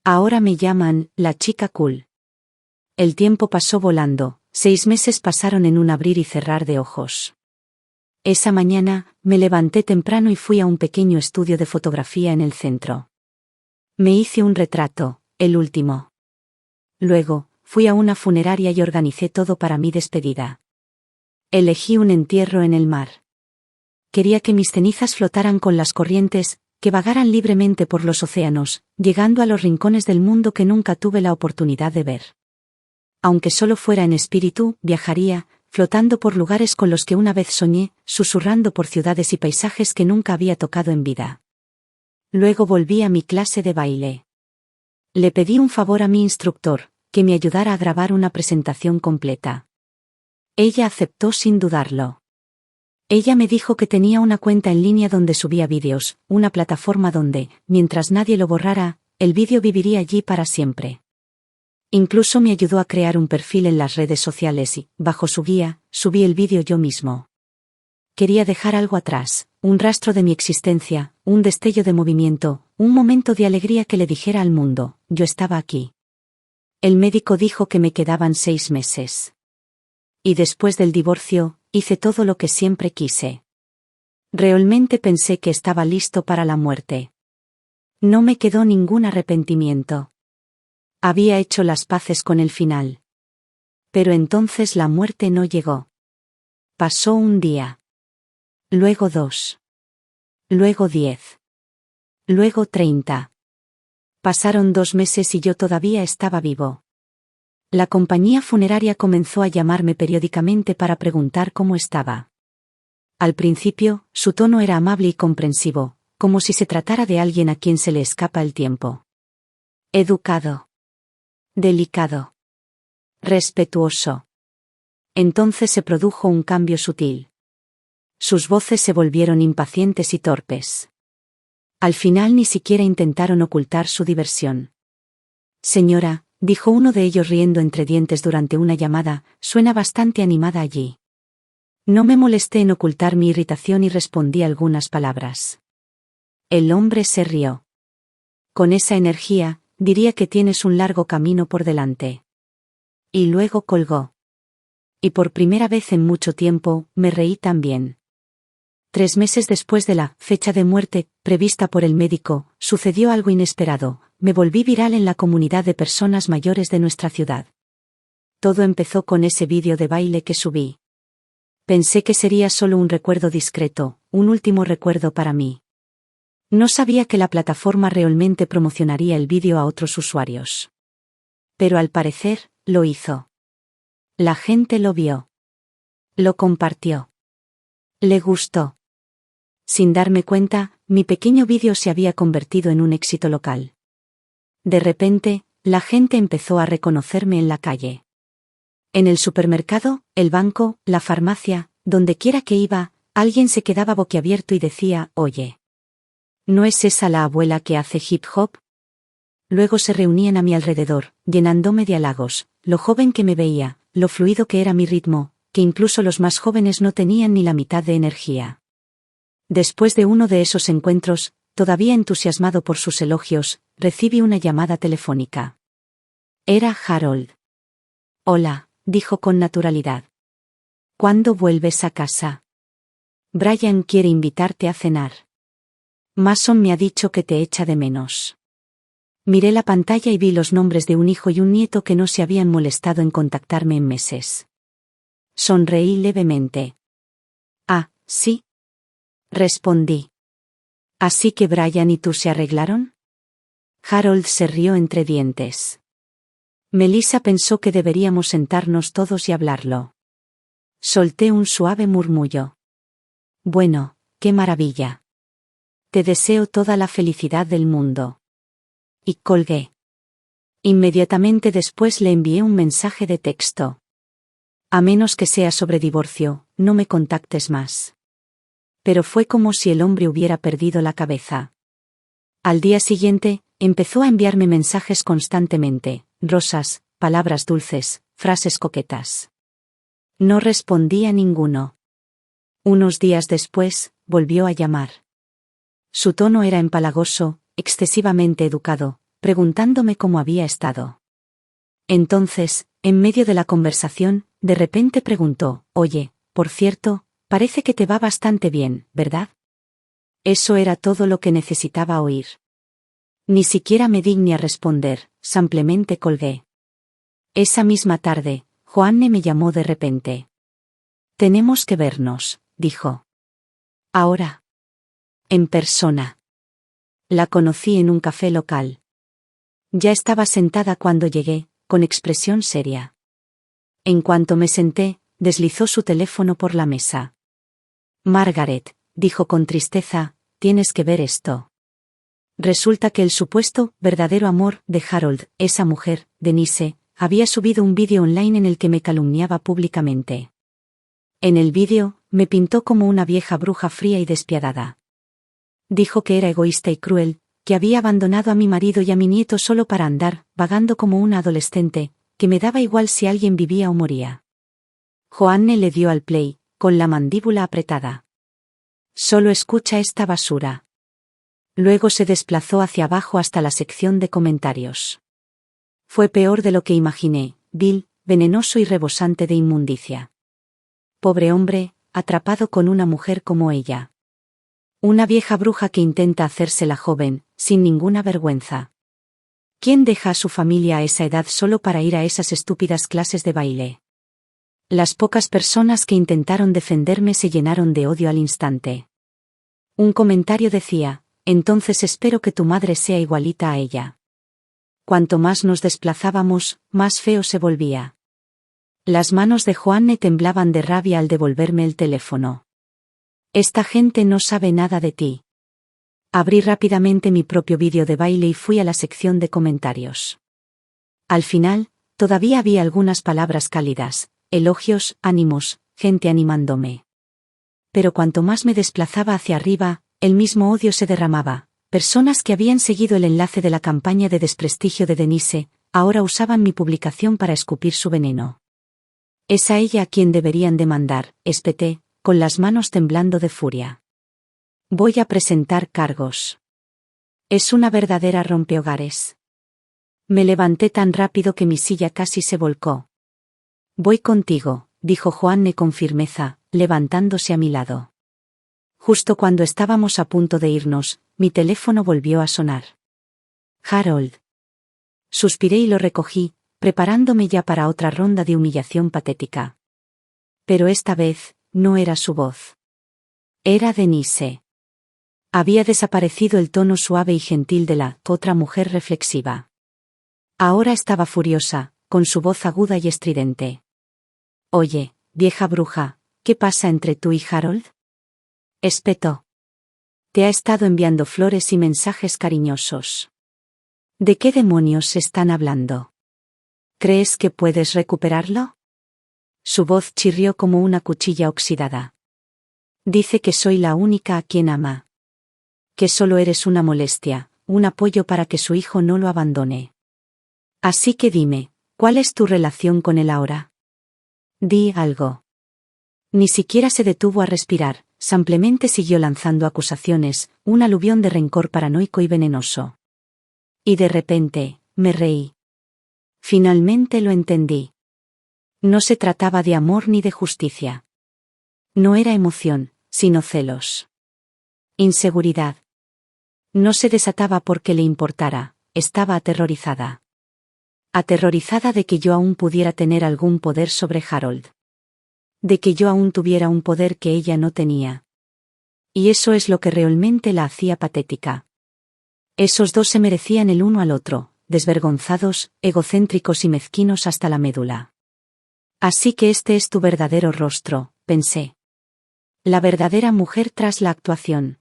S1: Ahora me llaman, la chica cool. El tiempo pasó volando, 6 meses pasaron en un abrir y cerrar de ojos. Esa mañana, me levanté temprano y fui a un pequeño estudio de fotografía en el centro. Me hice un retrato, el último. Luego, fui a una funeraria y organicé todo para mi despedida. Elegí un entierro en el mar. Quería que mis cenizas flotaran con las corrientes, que vagaran libremente por los océanos, llegando a los rincones del mundo que nunca tuve la oportunidad de ver. Aunque solo fuera en espíritu, viajaría, flotando por lugares con los que una vez soñé, susurrando por ciudades y paisajes que nunca había tocado en vida. Luego volví a mi clase de baile. Le pedí un favor a mi instructor, que me ayudara a grabar una presentación completa. Ella aceptó sin dudarlo. Ella me dijo que tenía una cuenta en línea donde subía vídeos, una plataforma donde, mientras nadie lo borrara, el vídeo viviría allí para siempre. Incluso me ayudó a crear un perfil en las redes sociales y, bajo su guía, subí el vídeo yo mismo. Quería dejar algo atrás, un rastro de mi existencia, un destello de movimiento, un momento de alegría que le dijera al mundo, yo estaba aquí. El médico dijo que me quedaban 6 meses. Y después del divorcio, hice todo lo que siempre quise. Realmente pensé que estaba listo para la muerte. No me quedó ningún arrepentimiento. Había hecho las paces con el final. Pero entonces la muerte no llegó. Pasó un día. Luego 2. Luego 10. Luego 30. Pasaron 2 meses y yo todavía estaba vivo. La compañía funeraria comenzó a llamarme periódicamente para preguntar cómo estaba. Al principio, su tono era amable y comprensivo, como si se tratara de alguien a quien se le escapa el tiempo. Educado. Delicado. Respetuoso. Entonces se produjo un cambio sutil. Sus voces se volvieron impacientes y torpes. Al final ni siquiera intentaron ocultar su diversión. Señora, dijo uno de ellos riendo entre dientes durante una llamada, suena bastante animada allí. No me molesté en ocultar mi irritación y respondí algunas palabras. El hombre se rió. Con esa energía, diría que tienes un largo camino por delante. Y luego colgó. Y por primera vez en mucho tiempo, me reí también. 3 meses después de la fecha de muerte, prevista por el médico, sucedió algo inesperado, me volví viral en la comunidad de personas mayores de nuestra ciudad. Todo empezó con ese vídeo de baile que subí. Pensé que sería solo un recuerdo discreto, un último recuerdo para mí. No sabía que la plataforma realmente promocionaría el vídeo a otros usuarios. Pero al parecer, lo hizo. La gente lo vio. Lo compartió. Le gustó. Sin darme cuenta, mi pequeño vídeo se había convertido en un éxito local. De repente, la gente empezó a reconocerme en la calle. En el supermercado, el banco, la farmacia, donde quiera que iba, alguien se quedaba boquiabierto y decía, oye. ¿No es esa la abuela que hace hip hop? Luego se reunían a mi alrededor, llenándome de halagos, lo joven que me veía, lo fluido que era mi ritmo, que incluso los más jóvenes no tenían ni la mitad de energía. Después de uno de esos encuentros, todavía entusiasmado por sus elogios, recibí una llamada telefónica. Era Harold. Hola, dijo con naturalidad. ¿Cuándo vuelves a casa? Brian quiere invitarte a cenar. Mason me ha dicho que te echa de menos. Miré la pantalla y vi los nombres de un hijo y un nieto que no se habían molestado en contactarme en meses. Sonreí levemente. Ah, sí. Respondí. ¿Así que Brian y tú se arreglaron? Harold se rió entre dientes. Melissa pensó que deberíamos sentarnos todos y hablarlo. Solté un suave murmullo. Bueno, qué maravilla. Te deseo toda la felicidad del mundo. Y colgué. Inmediatamente después le envié un mensaje de texto. A menos que sea sobre divorcio, no me contactes más. Pero fue como si el hombre hubiera perdido la cabeza. Al día siguiente, empezó a enviarme mensajes constantemente, rosas, palabras dulces, frases coquetas. No respondí a ninguno. Unos días después, volvió a llamar. Su tono era empalagoso, excesivamente educado, preguntándome cómo había estado. Entonces, en medio de la conversación, de repente preguntó, oye, por cierto, parece que te va bastante bien, ¿verdad? Eso era todo lo que necesitaba oír. Ni siquiera me digné a responder, simplemente colgué. Esa misma tarde, Joanne me llamó de repente. Tenemos que vernos, dijo. Ahora. En persona. La conocí en un café local. Ya estaba sentada cuando llegué, con expresión seria. En cuanto me senté, deslizó su teléfono por la mesa. Margaret, dijo con tristeza, tienes que ver esto. Resulta que el supuesto, verdadero amor de Harold, esa mujer, Denise, había subido un vídeo online en el que me calumniaba públicamente. En el vídeo, me pintó como una vieja bruja fría y despiadada. Dijo que era egoísta y cruel, que había abandonado a mi marido y a mi nieto solo para andar, vagando como una adolescente, que me daba igual si alguien vivía o moría. Joanne le dio al play, con la mandíbula apretada. Solo escucha esta basura. Luego se desplazó hacia abajo hasta la sección de comentarios. Fue peor de lo que imaginé, vil, venenoso y rebosante de inmundicia. Pobre hombre, atrapado con una mujer como ella. Una vieja bruja que intenta hacérsela joven, sin ninguna vergüenza. ¿Quién deja a su familia a esa edad solo para ir a esas estúpidas clases de baile? Las pocas personas que intentaron defenderme se llenaron de odio al instante. Un comentario decía, entonces espero que tu madre sea igualita a ella. Cuanto más nos desplazábamos, más feo se volvía. Las manos de Joanne temblaban de rabia al devolverme el teléfono. Esta gente no sabe nada de ti. Abrí rápidamente mi propio vídeo de baile y fui a la sección de comentarios. Al final, todavía había algunas palabras cálidas, elogios, ánimos, gente animándome. Pero cuanto más me desplazaba hacia arriba, el mismo odio se derramaba. Personas que habían seguido el enlace de la campaña de desprestigio de Denise, ahora usaban mi publicación para escupir su veneno. Es a ella a quien deberían demandar, espeté, con las manos temblando de furia. Voy a presentar cargos. Es una verdadera rompehogares. Me levanté tan rápido que mi silla casi se volcó. Voy contigo, dijo Joanne con firmeza, levantándose a mi lado. Justo cuando estábamos a punto de irnos, mi teléfono volvió a sonar. Harold. Suspiré y lo recogí, preparándome ya para otra ronda de humillación patética. Pero esta vez, no era su voz. Era Denise. Había desaparecido el tono suave y gentil de la otra mujer reflexiva. Ahora estaba furiosa, con su voz aguda y estridente. Oye, vieja bruja, ¿qué pasa entre tú y Harold? Espetó. Te ha estado enviando flores y mensajes cariñosos. ¿De qué demonios están hablando? ¿Crees que puedes recuperarlo? Su voz chirrió como una cuchilla oxidada. Dice que soy la única a quien ama. Que solo eres una molestia, un apoyo para que su hijo no lo abandone. Así que dime, ¿cuál es tu relación con él ahora? Di algo. Ni siquiera se detuvo a respirar, simplemente siguió lanzando acusaciones, un aluvión de rencor paranoico y venenoso. Y de repente, me reí. Finalmente lo entendí. No se trataba de amor ni de justicia. No era emoción, sino celos. Inseguridad. No se desataba porque le importara, estaba aterrorizada. Aterrorizada de que yo aún pudiera tener algún poder sobre Harold. De que yo aún tuviera un poder que ella no tenía. Y eso es lo que realmente la hacía patética. Esos dos se merecían el uno al otro, desvergonzados, egocéntricos y mezquinos hasta la médula. Así que este es tu verdadero rostro, pensé. La verdadera mujer tras la actuación.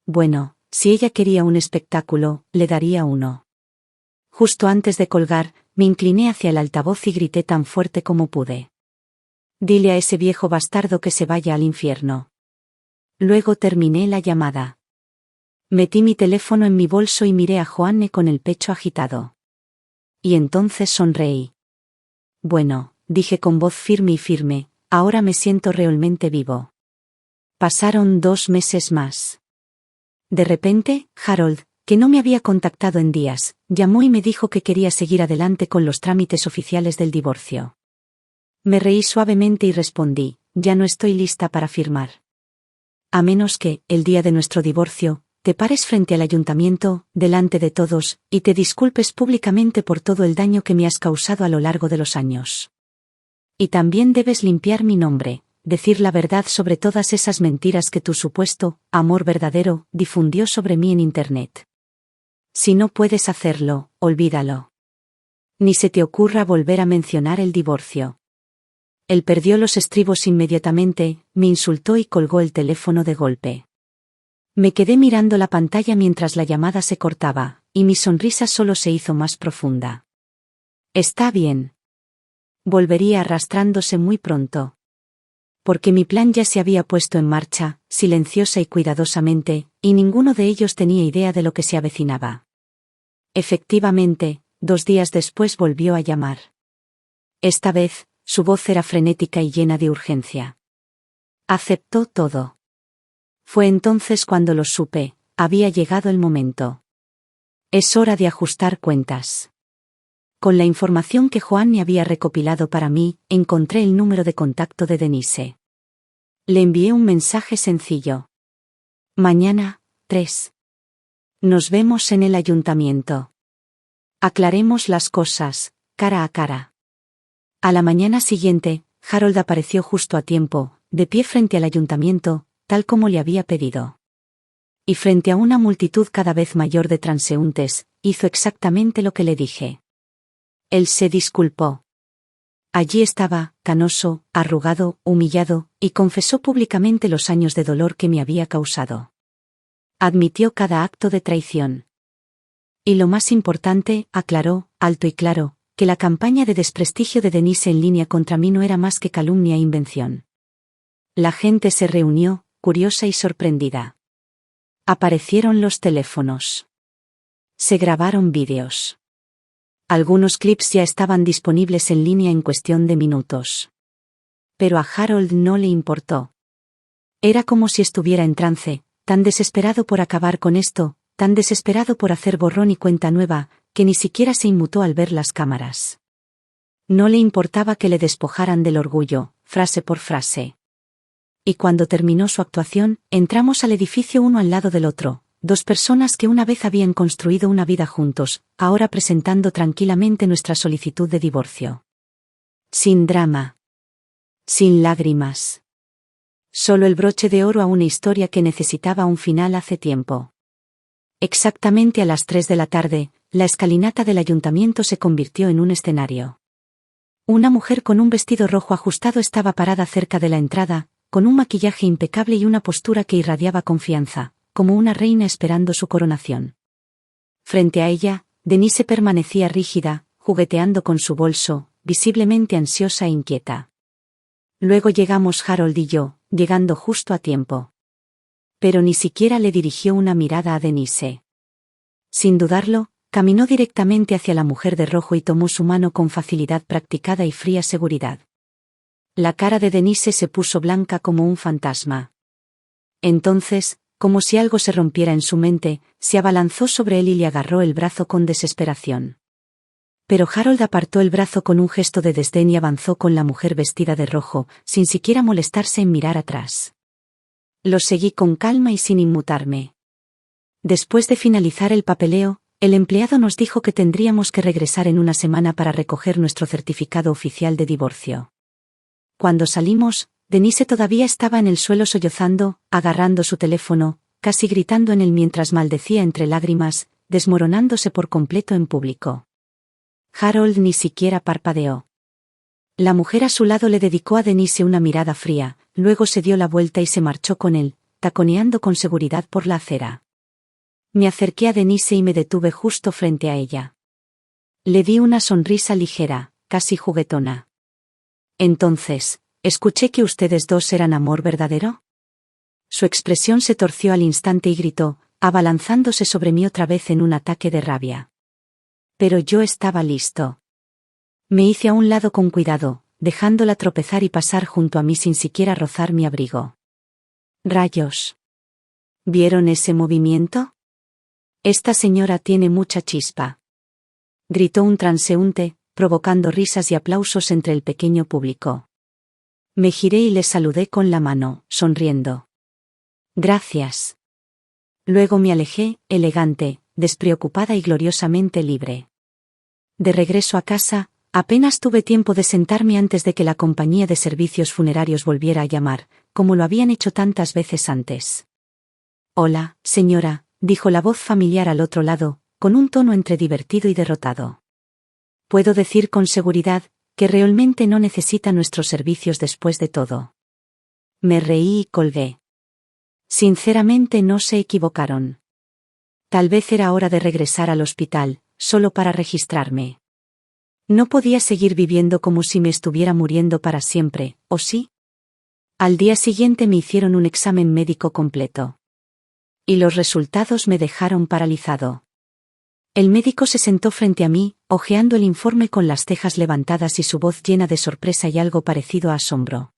S1: Bueno, si ella quería un espectáculo, le daría uno. Justo antes de colgar, me incliné hacia el altavoz y grité tan fuerte como pude. Dile a ese viejo bastardo que se vaya al infierno. Luego terminé la llamada. Metí mi teléfono en mi bolso y miré a Joanne con el pecho agitado. Y entonces sonreí. Bueno, dije con voz firme y firme, ahora me siento realmente vivo. Pasaron 2 meses más. De repente, Harold, que no me había contactado en días, llamó y me dijo que quería seguir adelante con los trámites oficiales del divorcio. Me reí suavemente y respondí, ya no estoy lista para firmar. A menos que, el día de nuestro divorcio, te pares frente al ayuntamiento, delante de todos, y te disculpes públicamente por todo el daño que me has causado a lo largo de los años. Y también debes limpiar mi nombre, decir la verdad sobre todas esas mentiras que tu supuesto amor verdadero difundió sobre mí en Internet. Si no puedes hacerlo, olvídalo. Ni se te ocurra volver a mencionar el divorcio. Él perdió los estribos inmediatamente, me insultó y colgó el teléfono de golpe. Me quedé mirando la pantalla mientras la llamada se cortaba, y mi sonrisa solo se hizo más profunda. Está bien. Volvería arrastrándose muy pronto. Porque mi plan ya se había puesto en marcha, silenciosa y cuidadosamente, y ninguno de ellos tenía idea de lo que se avecinaba. Efectivamente, 2 días después volvió a llamar. Esta vez, su voz era frenética y llena de urgencia. Aceptó todo. Fue entonces cuando lo supe, había llegado el momento. Es hora de ajustar cuentas. Con la información que Joanne había recopilado para mí, encontré el número de contacto de Denise. Le envié un mensaje sencillo. Mañana, 3. Nos vemos en el ayuntamiento. Aclaremos las cosas, cara a cara. A la mañana siguiente, Harold apareció justo a tiempo, de pie frente al ayuntamiento, tal como le había pedido. Y frente a una multitud cada vez mayor de transeúntes, hizo exactamente lo que le dije. Él se disculpó. Allí estaba, canoso, arrugado, humillado, y confesó públicamente los años de dolor que me había causado. Admitió cada acto de traición. Y lo más importante, aclaró, alto y claro, que la campaña de desprestigio de Denise en línea contra mí no era más que calumnia e invención. La gente se reunió, curiosa y sorprendida. Aparecieron los teléfonos. Se grabaron vídeos. Algunos clips ya estaban disponibles en línea en cuestión de minutos. Pero a Harold no le importó. Era como si estuviera en trance, tan desesperado por acabar con esto, tan desesperado por hacer borrón y cuenta nueva, que ni siquiera se inmutó al ver las cámaras. No le importaba que le despojaran del orgullo, frase por frase. Y cuando terminó su actuación, entramos al edificio uno al lado del otro, dos personas que una vez habían construido una vida juntos, ahora presentando tranquilamente nuestra solicitud de divorcio. Sin drama. Sin lágrimas. Solo el broche de oro a una historia que necesitaba un final hace tiempo. Exactamente a las 3 de la tarde, la escalinata del ayuntamiento se convirtió en un escenario. Una mujer con un vestido rojo ajustado estaba parada cerca de la entrada, con un maquillaje impecable y una postura que irradiaba confianza, como una reina esperando su coronación. Frente a ella, Denise permanecía rígida, jugueteando con su bolso, visiblemente ansiosa e inquieta. Luego llegamos Harold y yo, llegando justo a tiempo. Pero ni siquiera le dirigió una mirada a Denise. Sin dudarlo, caminó directamente hacia la mujer de rojo y tomó su mano con facilidad practicada y fría seguridad. La cara de Denise se puso blanca como un fantasma. Entonces, como si algo se rompiera en su mente, se abalanzó sobre él y le agarró el brazo con desesperación. Pero Harold apartó el brazo con un gesto de desdén y avanzó con la mujer vestida de rojo, sin siquiera molestarse en mirar atrás. Lo seguí con calma y sin inmutarme. Después de finalizar el papeleo, el empleado nos dijo que tendríamos que regresar en una semana para recoger nuestro certificado oficial de divorcio. Cuando salimos, Denise todavía estaba en el suelo sollozando, agarrando su teléfono, casi gritando en él mientras maldecía entre lágrimas, desmoronándose por completo en público. Harold ni siquiera parpadeó. La mujer a su lado le dedicó a Denise una mirada fría, luego se dio la vuelta y se marchó con él, taconeando con seguridad por la acera. Me acerqué a Denise y me detuve justo frente a ella. Le di una sonrisa ligera, casi juguetona. Entonces, ¿escuché que ustedes dos eran amor verdadero? Su expresión se torció al instante y gritó, abalanzándose sobre mí otra vez en un ataque de rabia. Pero yo estaba listo. Me hice a un lado con cuidado, dejándola tropezar y pasar junto a mí sin siquiera rozar mi abrigo. Rayos. ¿Vieron ese movimiento? Esta señora tiene mucha chispa. Gritó un transeúnte, provocando risas y aplausos entre el pequeño público. Me giré y le saludé con la mano, sonriendo. Gracias. Luego me alejé, elegante, despreocupada y gloriosamente libre. De regreso a casa, apenas tuve tiempo de sentarme antes de que la compañía de servicios funerarios volviera a llamar, como lo habían hecho tantas veces antes. Hola, señora, dijo la voz familiar al otro lado, con un tono entre divertido y derrotado. Puedo decir con seguridad que realmente no necesita nuestros servicios después de todo. Me reí y colgué. Sinceramente no se equivocaron. Tal vez era hora de regresar al hospital, solo para registrarme. No podía seguir viviendo como si me estuviera muriendo para siempre, ¿o sí? Al día siguiente me hicieron un examen médico completo. Y los resultados me dejaron paralizado. El médico se sentó frente a mí, hojeando el informe con las cejas levantadas y su voz llena de sorpresa y algo parecido a asombro.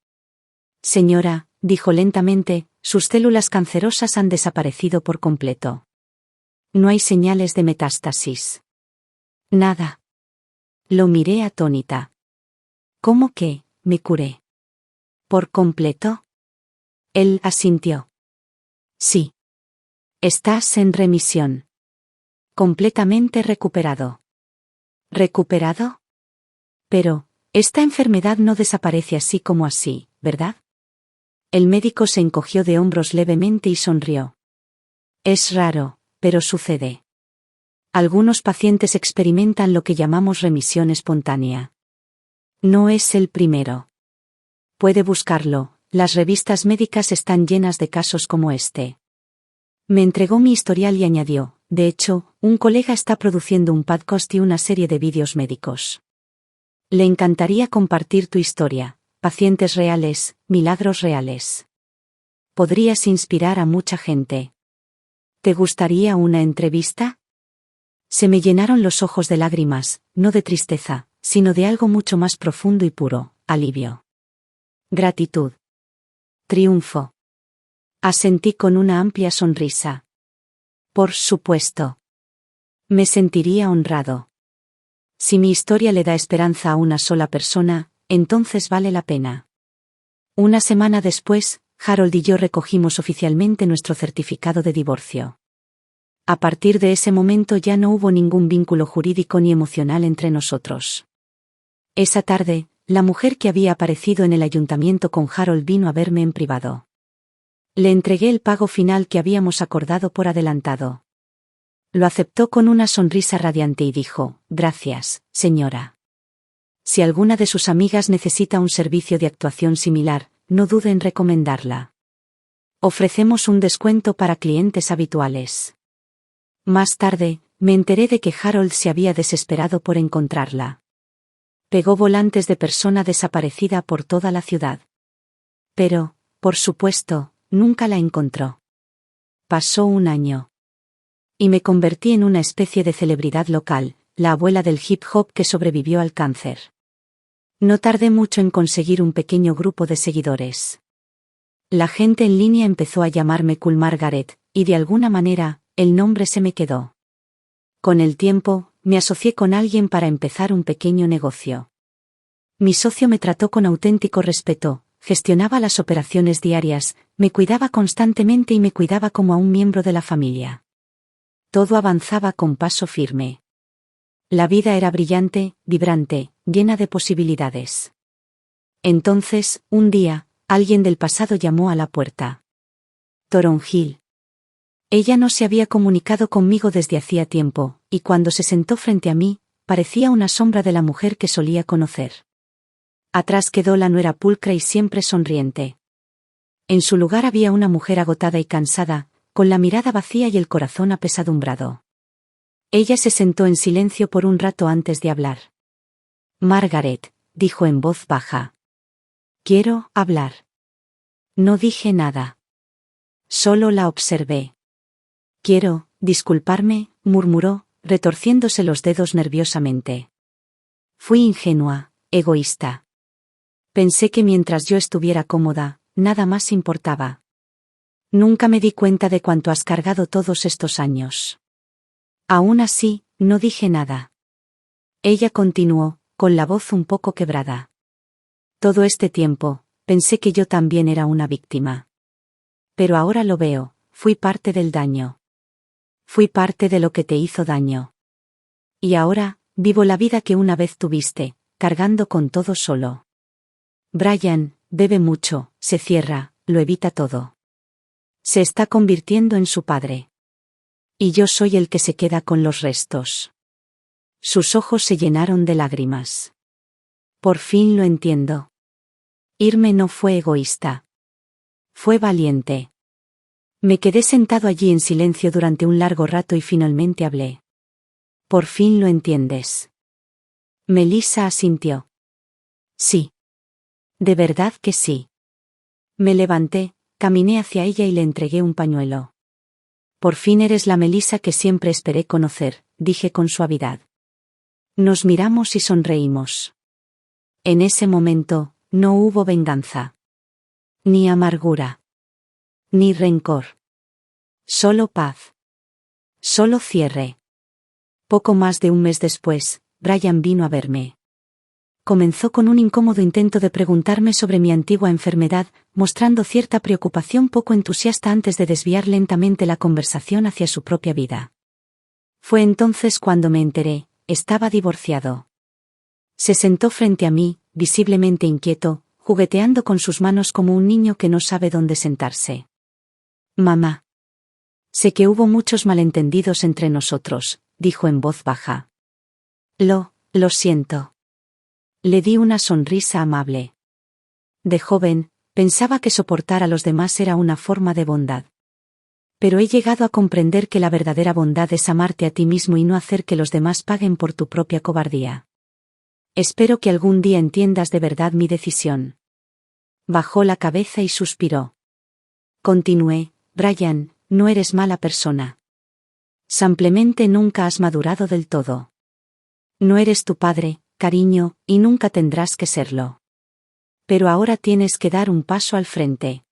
S1: Señora, dijo lentamente, sus células cancerosas han desaparecido por completo. No hay señales de metástasis. Nada. Lo miré atónita. ¿Cómo que, me curé? ¿Por completo? Él asintió. Sí. Estás en remisión. Completamente recuperado. ¿Recuperado? Pero, esta enfermedad no desaparece así como así, ¿verdad? El médico se encogió de hombros levemente y sonrió. Es raro, pero sucede. Algunos pacientes experimentan lo que llamamos remisión espontánea. No es el primero. Puede buscarlo, las revistas médicas están llenas de casos como este. Me entregó mi historial y añadió, de hecho, un colega está produciendo un podcast y una serie de vídeos médicos. Le encantaría compartir tu historia, pacientes reales, milagros reales. Podrías inspirar a mucha gente. ¿Te gustaría una entrevista? Se me llenaron los ojos de lágrimas, no de tristeza, sino de algo mucho más profundo y puro, alivio. Gratitud. Triunfo. Asentí con una amplia sonrisa. Por supuesto. Me sentiría honrado. Si mi historia le da esperanza a una sola persona, entonces vale la pena. Una semana después, Harold y yo recogimos oficialmente nuestro certificado de divorcio. A partir de ese momento ya no hubo ningún vínculo jurídico ni emocional entre nosotros. Esa tarde, la mujer que había aparecido en el ayuntamiento con Harold vino a verme en privado. Le entregué el pago final que habíamos acordado por adelantado. Lo aceptó con una sonrisa radiante y dijo, gracias, señora. Si alguna de sus amigas necesita un servicio de actuación similar, no dude en recomendarla. Ofrecemos un descuento para clientes habituales. Más tarde, me enteré de que Harold se había desesperado por encontrarla. Pegó volantes de persona desaparecida por toda la ciudad. Pero, por supuesto, nunca la encontró. Pasó un año. Y me convertí en una especie de celebridad local, la abuela del hip hop que sobrevivió al cáncer. No tardé mucho en conseguir un pequeño grupo de seguidores. La gente en línea empezó a llamarme Cool Margaret, y de alguna manera, el nombre se me quedó. Con el tiempo, me asocié con alguien para empezar un pequeño negocio. Mi socio me trató con auténtico respeto, gestionaba las operaciones diarias, me cuidaba constantemente y me cuidaba como a un miembro de la familia. Todo avanzaba con paso firme. La vida era brillante, vibrante, llena de posibilidades. Entonces, un día, alguien del pasado llamó a la puerta. Toronjil. Ella no se había comunicado conmigo desde hacía tiempo, y cuando se sentó frente a mí, parecía una sombra de la mujer que solía conocer. Atrás quedó la nuera pulcra y siempre sonriente. En su lugar había una mujer agotada y cansada, con la mirada vacía y el corazón apesadumbrado. Ella se sentó en silencio por un rato antes de hablar. Margaret, dijo en voz baja. Quiero hablar. No dije nada. Solo la observé. Quiero, disculparme, murmuró, retorciéndose los dedos nerviosamente. Fui ingenua, egoísta. Pensé que mientras yo estuviera cómoda, nada más importaba. Nunca me di cuenta de cuánto has cargado todos estos años. Aún así, no dije nada. Ella continuó, con la voz un poco quebrada. Todo este tiempo, pensé que yo también era una víctima. Pero ahora lo veo, fui parte del daño. Fui parte de lo que te hizo daño. Y ahora, vivo la vida que una vez tuviste, cargando con todo solo. Brian, bebe mucho, se cierra, lo evita todo. Se está convirtiendo en su padre. Y yo soy el que se queda con los restos. Sus ojos se llenaron de lágrimas. Por fin lo entiendo. Irme no fue egoísta. Fue valiente. Me quedé sentado allí en silencio durante un largo rato y finalmente hablé. Por fin lo entiendes. Melissa asintió. Sí. De verdad que sí. Me levanté, caminé hacia ella y le entregué un pañuelo. Por fin eres la Melissa que siempre esperé conocer, dije con suavidad. Nos miramos y sonreímos. En ese momento, no hubo venganza. Ni amargura. Ni rencor. Solo paz. Solo cierre. Poco más de un mes después, Brian vino a verme. Comenzó con un incómodo intento de preguntarme sobre mi antigua enfermedad, mostrando cierta preocupación poco entusiasta antes de desviar lentamente la conversación hacia su propia vida. Fue entonces cuando me enteré, estaba divorciado. Se sentó frente a mí, visiblemente inquieto, jugueteando con sus manos como un niño que no sabe dónde sentarse. Mamá. Sé que hubo muchos malentendidos entre nosotros, dijo en voz baja. Lo siento. Le di una sonrisa amable. De joven, pensaba que soportar a los demás era una forma de bondad. Pero he llegado a comprender que la verdadera bondad es amarte a ti mismo y no hacer que los demás paguen por tu propia cobardía. Espero que algún día entiendas de verdad mi decisión. Bajó la cabeza y suspiró. Continué, Brian, no eres mala persona. Simplemente nunca has madurado del todo. No eres tu padre, cariño, y nunca tendrás que serlo. Pero ahora tienes que dar un paso al frente.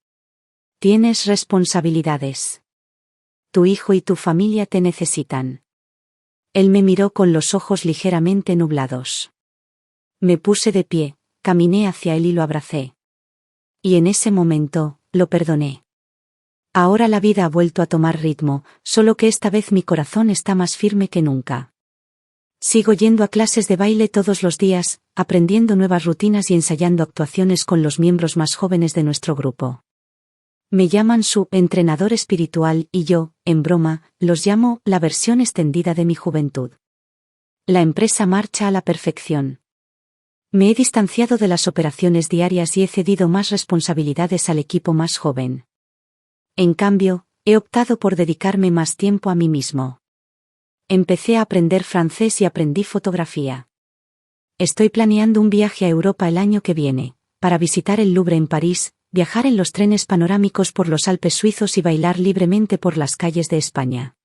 S1: Tienes responsabilidades. Tu hijo y tu familia te necesitan. Él me miró con los ojos ligeramente nublados. Me puse de pie, caminé hacia él y lo abracé. Y en ese momento, lo perdoné. Ahora la vida ha vuelto a tomar ritmo, solo que esta vez mi corazón está más firme que nunca. Sigo yendo a clases de baile todos los días, aprendiendo nuevas rutinas y ensayando actuaciones con los miembros más jóvenes de nuestro grupo. Me llaman su entrenador espiritual y yo, en broma, los llamo la versión extendida de mi juventud. La empresa marcha a la perfección. Me he distanciado de las operaciones diarias y he cedido más responsabilidades al equipo más joven. En cambio, he optado por dedicarme más tiempo a mí mismo. Empecé a aprender francés y aprendí fotografía. Estoy planeando un viaje a Europa el año que viene, para visitar el Louvre en París, viajar en los trenes panorámicos por los Alpes suizos y bailar libremente por las calles de España.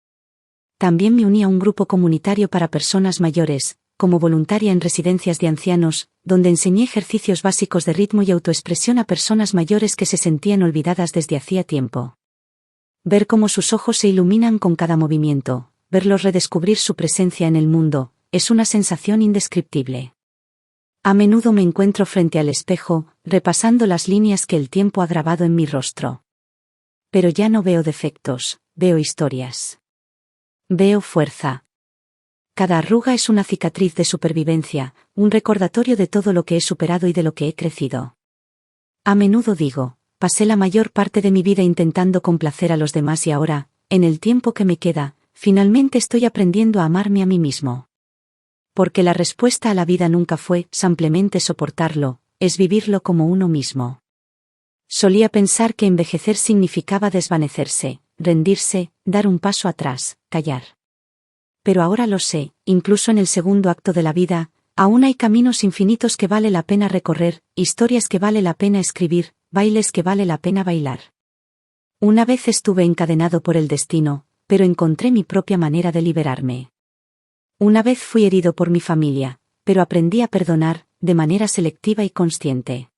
S1: También me uní a un grupo comunitario para personas mayores, como voluntaria en residencias de ancianos, donde enseñé ejercicios básicos de ritmo y autoexpresión a personas mayores que se sentían olvidadas desde hacía tiempo. Ver cómo sus ojos se iluminan con cada movimiento, verlos redescubrir su presencia en el mundo, es una sensación indescriptible. A menudo me encuentro frente al espejo, repasando las líneas que el tiempo ha grabado en mi rostro. Pero ya no veo defectos, veo historias. Veo fuerza. Cada arruga es una cicatriz de supervivencia, un recordatorio de todo lo que he superado y de lo que he crecido. A menudo digo, pasé la mayor parte de mi vida intentando complacer a los demás y ahora, en el tiempo que me queda, finalmente estoy aprendiendo a amarme a mí mismo. Porque la respuesta a la vida nunca fue simplemente soportarlo, es vivirlo como uno mismo. Solía pensar que envejecer significaba desvanecerse, rendirse, dar un paso atrás, callar. Pero ahora lo sé, incluso en el segundo acto de la vida, aún hay caminos infinitos que vale la pena recorrer, historias que vale la pena escribir, bailes que vale la pena bailar. Una vez estuve encadenado por el destino, pero encontré mi propia manera de liberarme. Una vez fui herido por mi familia, pero aprendí a perdonar, de manera selectiva y consciente.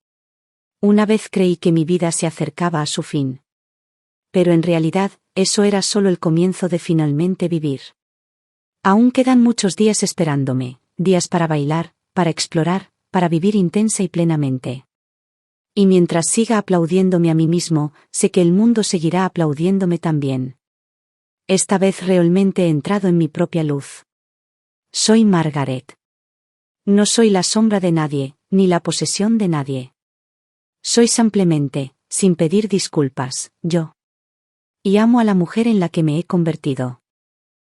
S1: Una vez creí que mi vida se acercaba a su fin. Pero en realidad, eso era solo el comienzo de finalmente vivir. Aún quedan muchos días esperándome, días para bailar, para explorar, para vivir intensa y plenamente. Y mientras siga aplaudiéndome a mí mismo, sé que el mundo seguirá aplaudiéndome también. Esta vez realmente he entrado en mi propia luz. Soy Margaret. No soy la sombra de nadie, ni la posesión de nadie. Soy simplemente, sin pedir disculpas, yo. Y amo a la mujer en la que me he convertido.